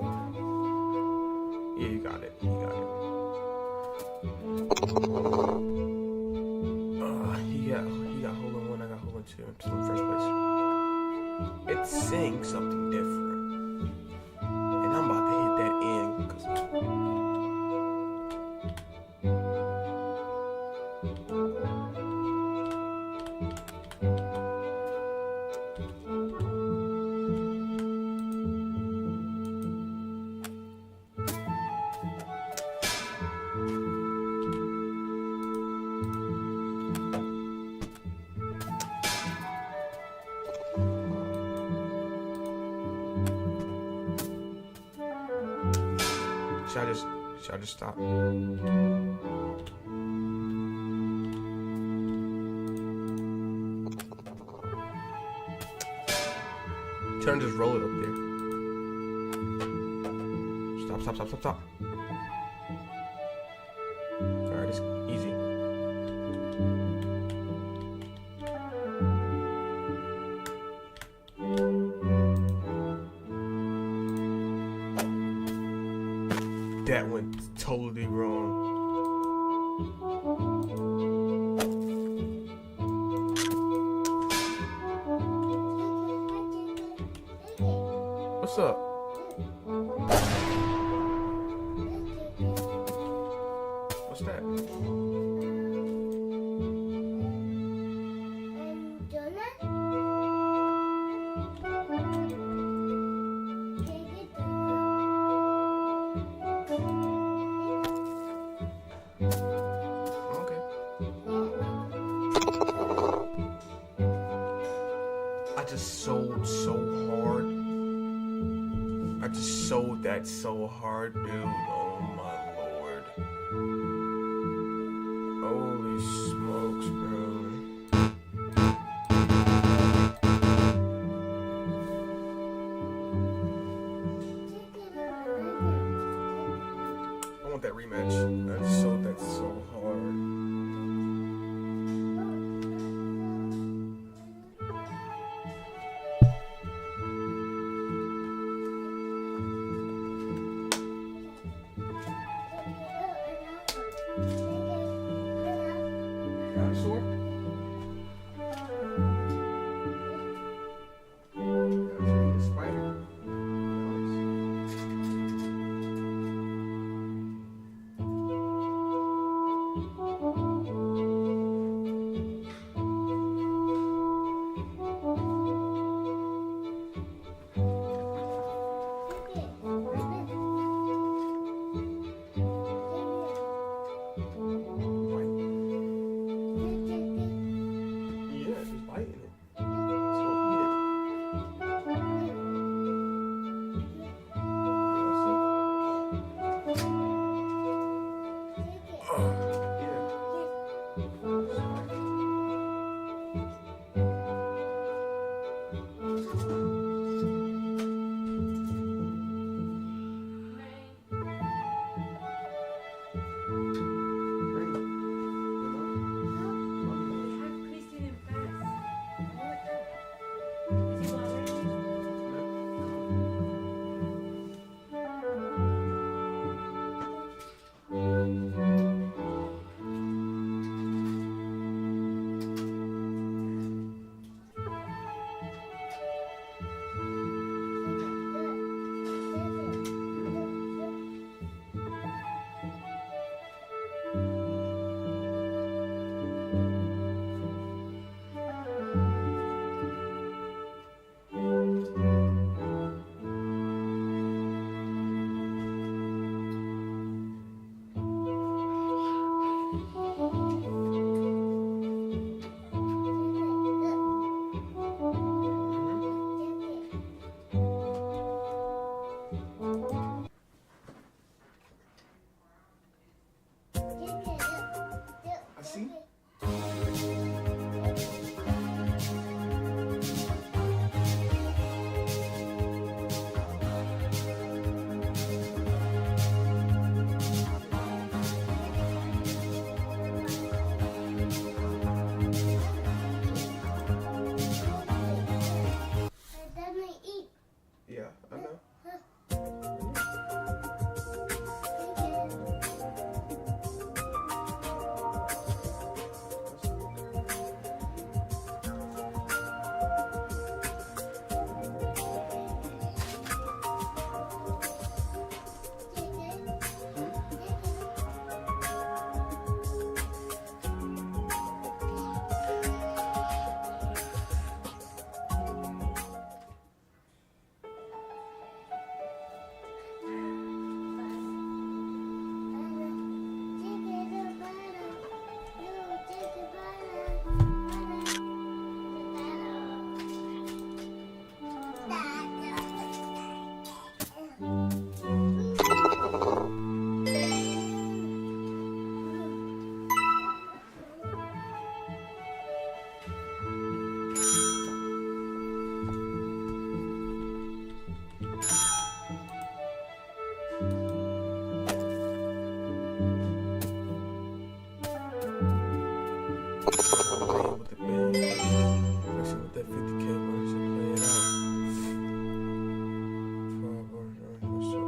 Yeah, you got it. You got it. He got hole in one. I got hole in 2. I'm still in first place. It's saying something different, and I'm about to hit that in because. Should I just stop? Turn, just roll it up there. Stop. Alright, it's easy. that went totally wrong. What's up? What's that? I just sold so hard. I just sold that so hard, dude. Oh my lord. Holy smokes, bro. I want that rematch. I just sold that so hard. Dinosaur? Spider. Yeah, it's biting it. It's gonna eat it. I see. Yeah, I know. That 50K version, play it out.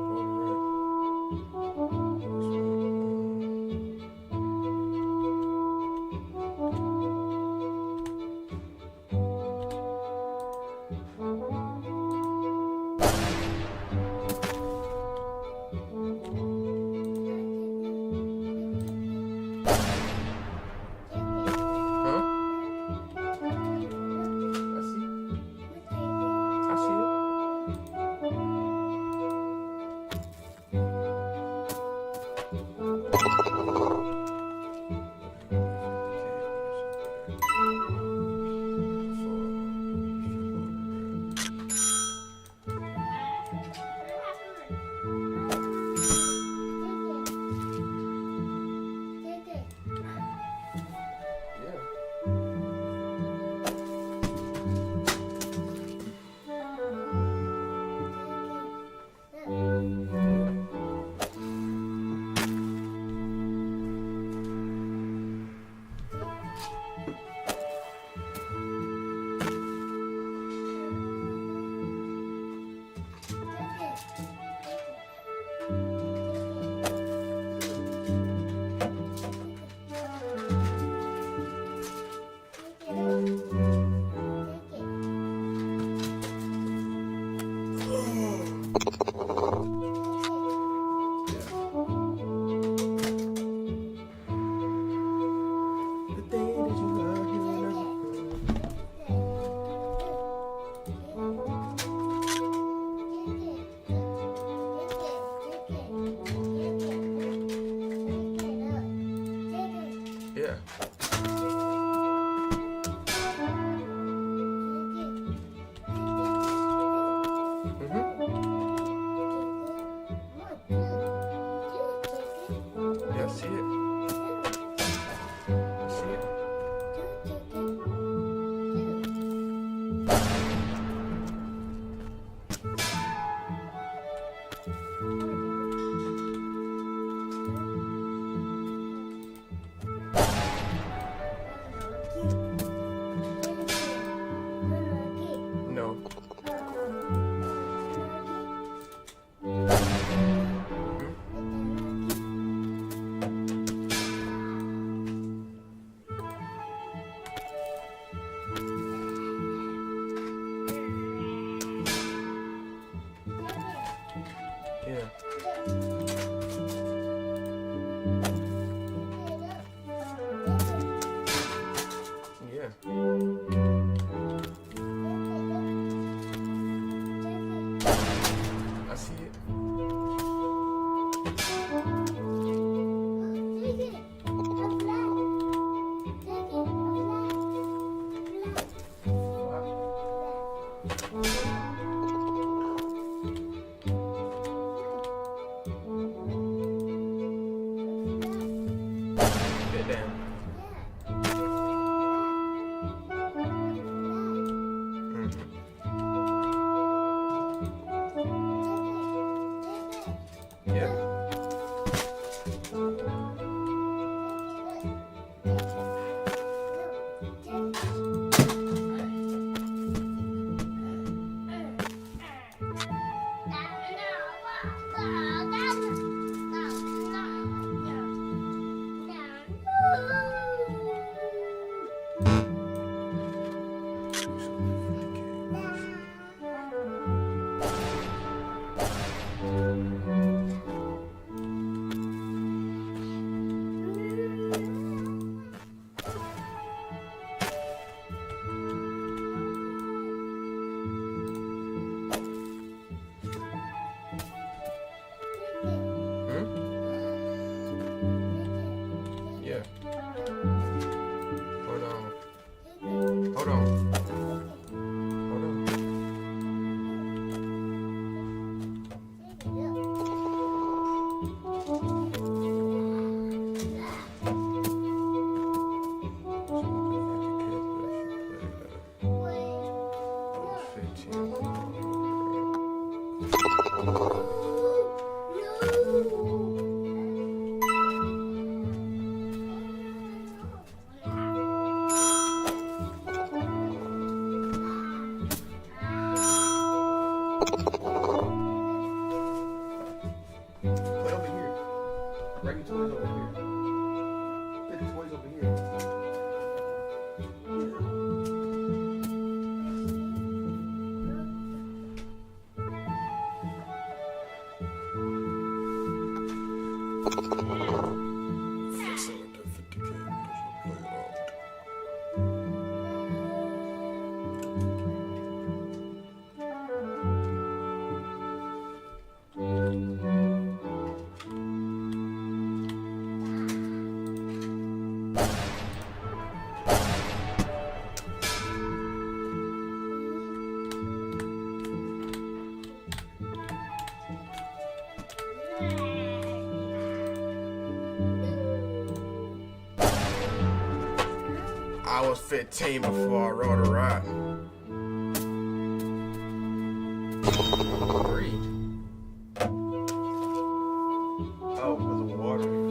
I was 15 before I rode a ride. 3. Oh, because of water.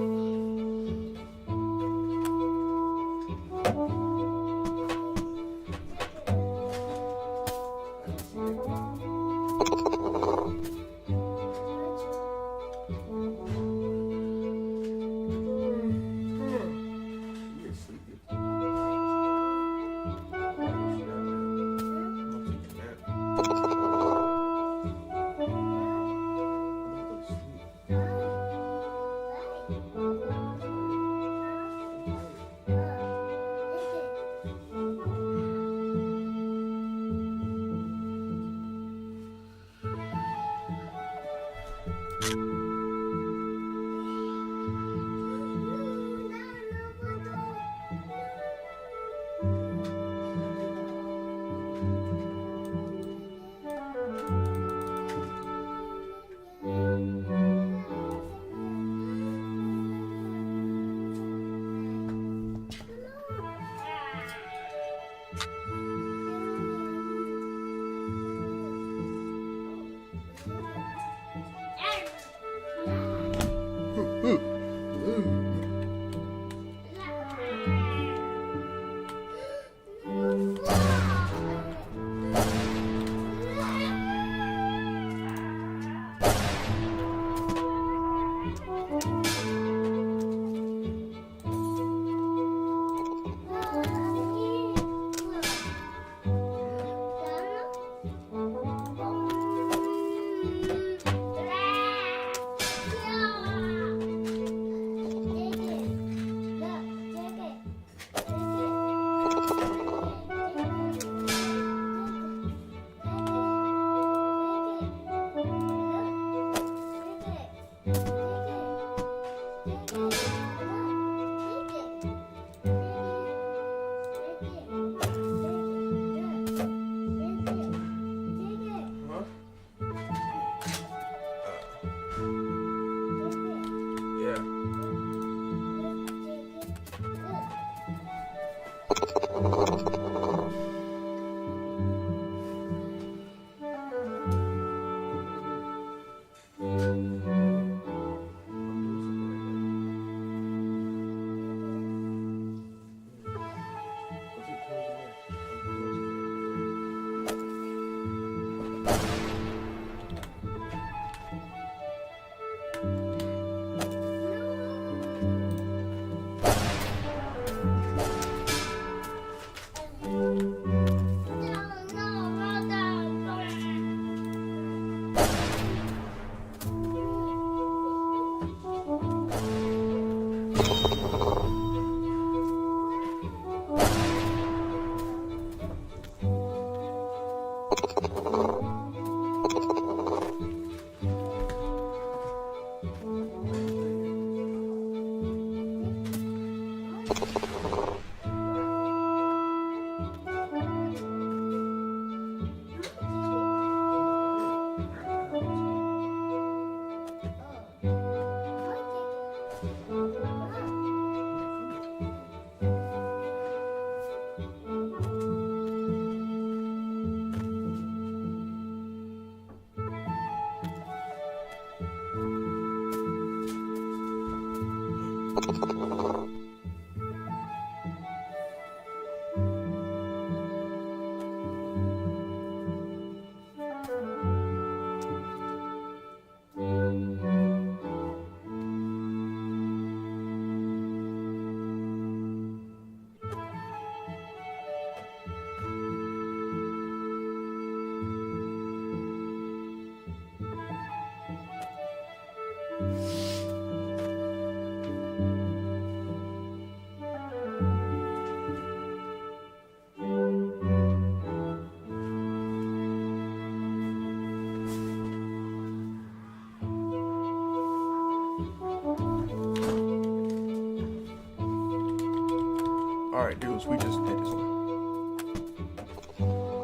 Alright, dudes, we just did this one.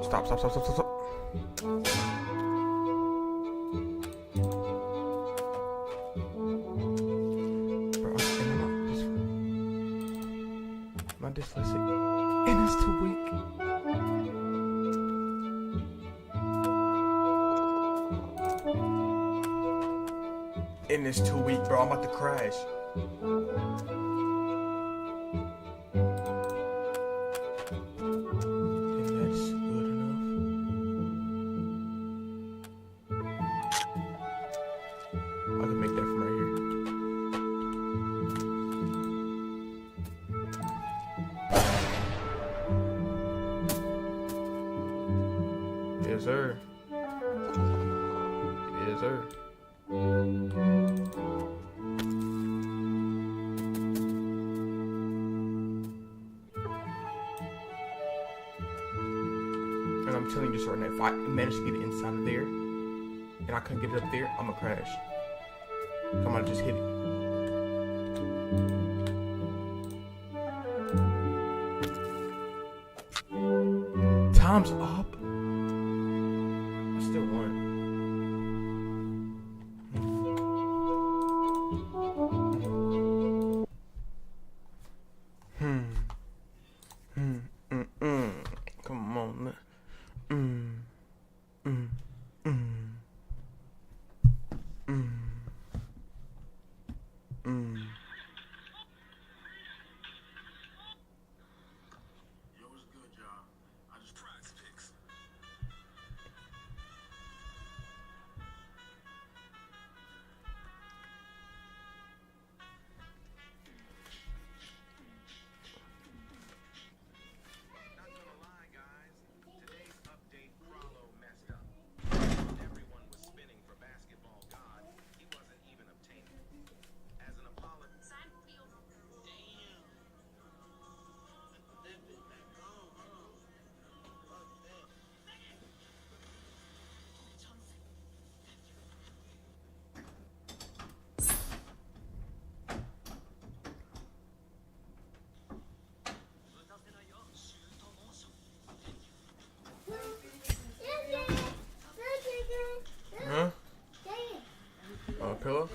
Stop. Bro, I'm not dyslexic. And it's too weak. And it's too weak, bro. I'm about to crash. Yes, sir. Yes, sir. And I'm telling you just right now, if I manage to get it inside of there, and I couldn't get it up there, I'm gonna crash. Come on, just hit it. Time's up. I still won. Come on. Huh? A pillow?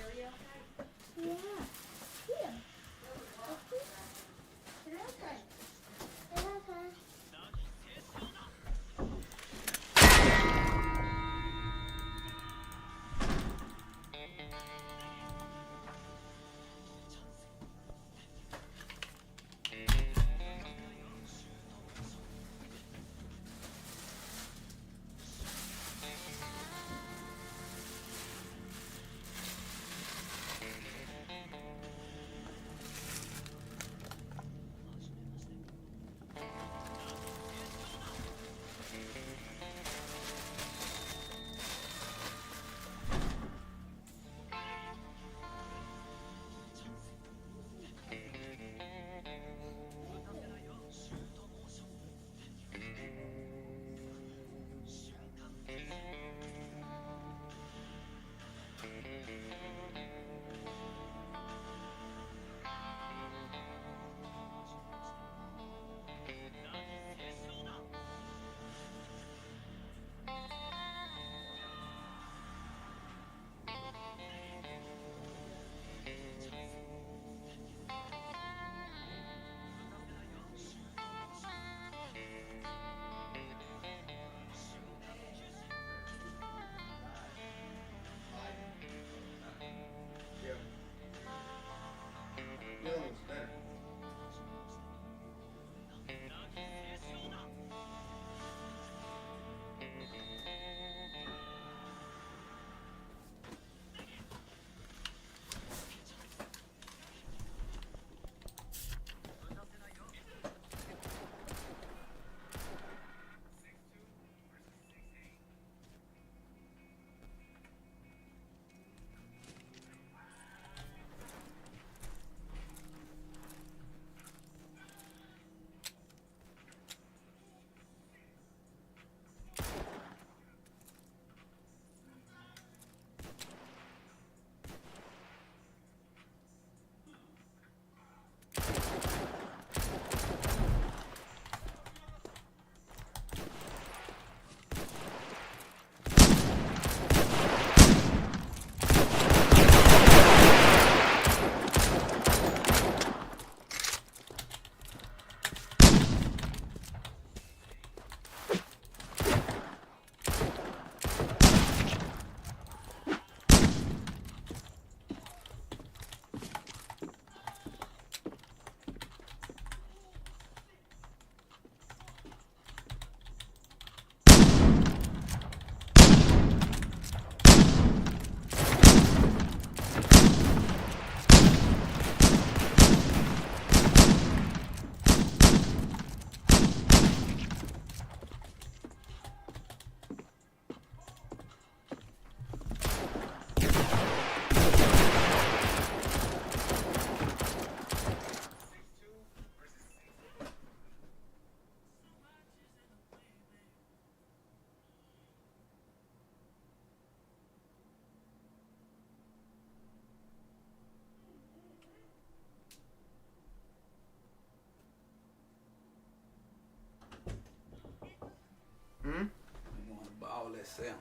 Sam.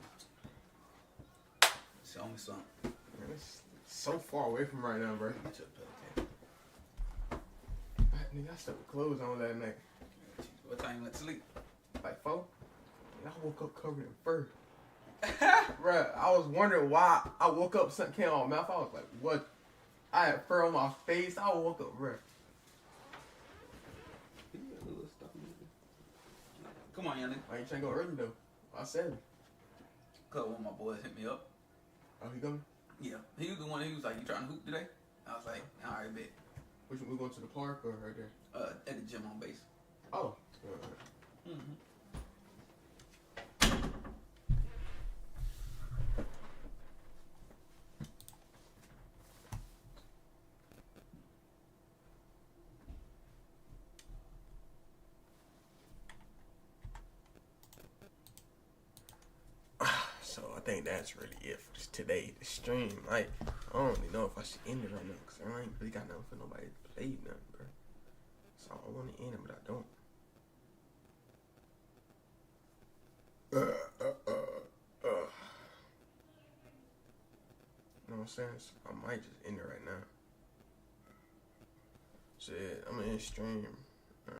Show me something. Man, it's so far away from right now, bro. Nigga, I slept with clothes on that night. What time you went to sleep? Like 4. And I woke up covered in fur. Bruh, I was wondering why I woke up, something came out my mouth. I was like, what? I had fur on my face. I woke up, bruh. Come on, young nigga. Why you trying to go early though? I said. Cause one of my boys hit me up. Oh, he coming? Yeah. He was the one. He was like, "You trying to hoop today?" I was like, "All right, bet." Which one, we going to the park or right there? At the gym on base. Oh. So I think that's really it for today. The stream, like, I don't really know if I should end it right now because I ain't really got nothing for nobody to play nothing, bro. So I want to end it, but I don't. You know what I'm saying? So I might just end it right now. So yeah, I'm gonna end stream.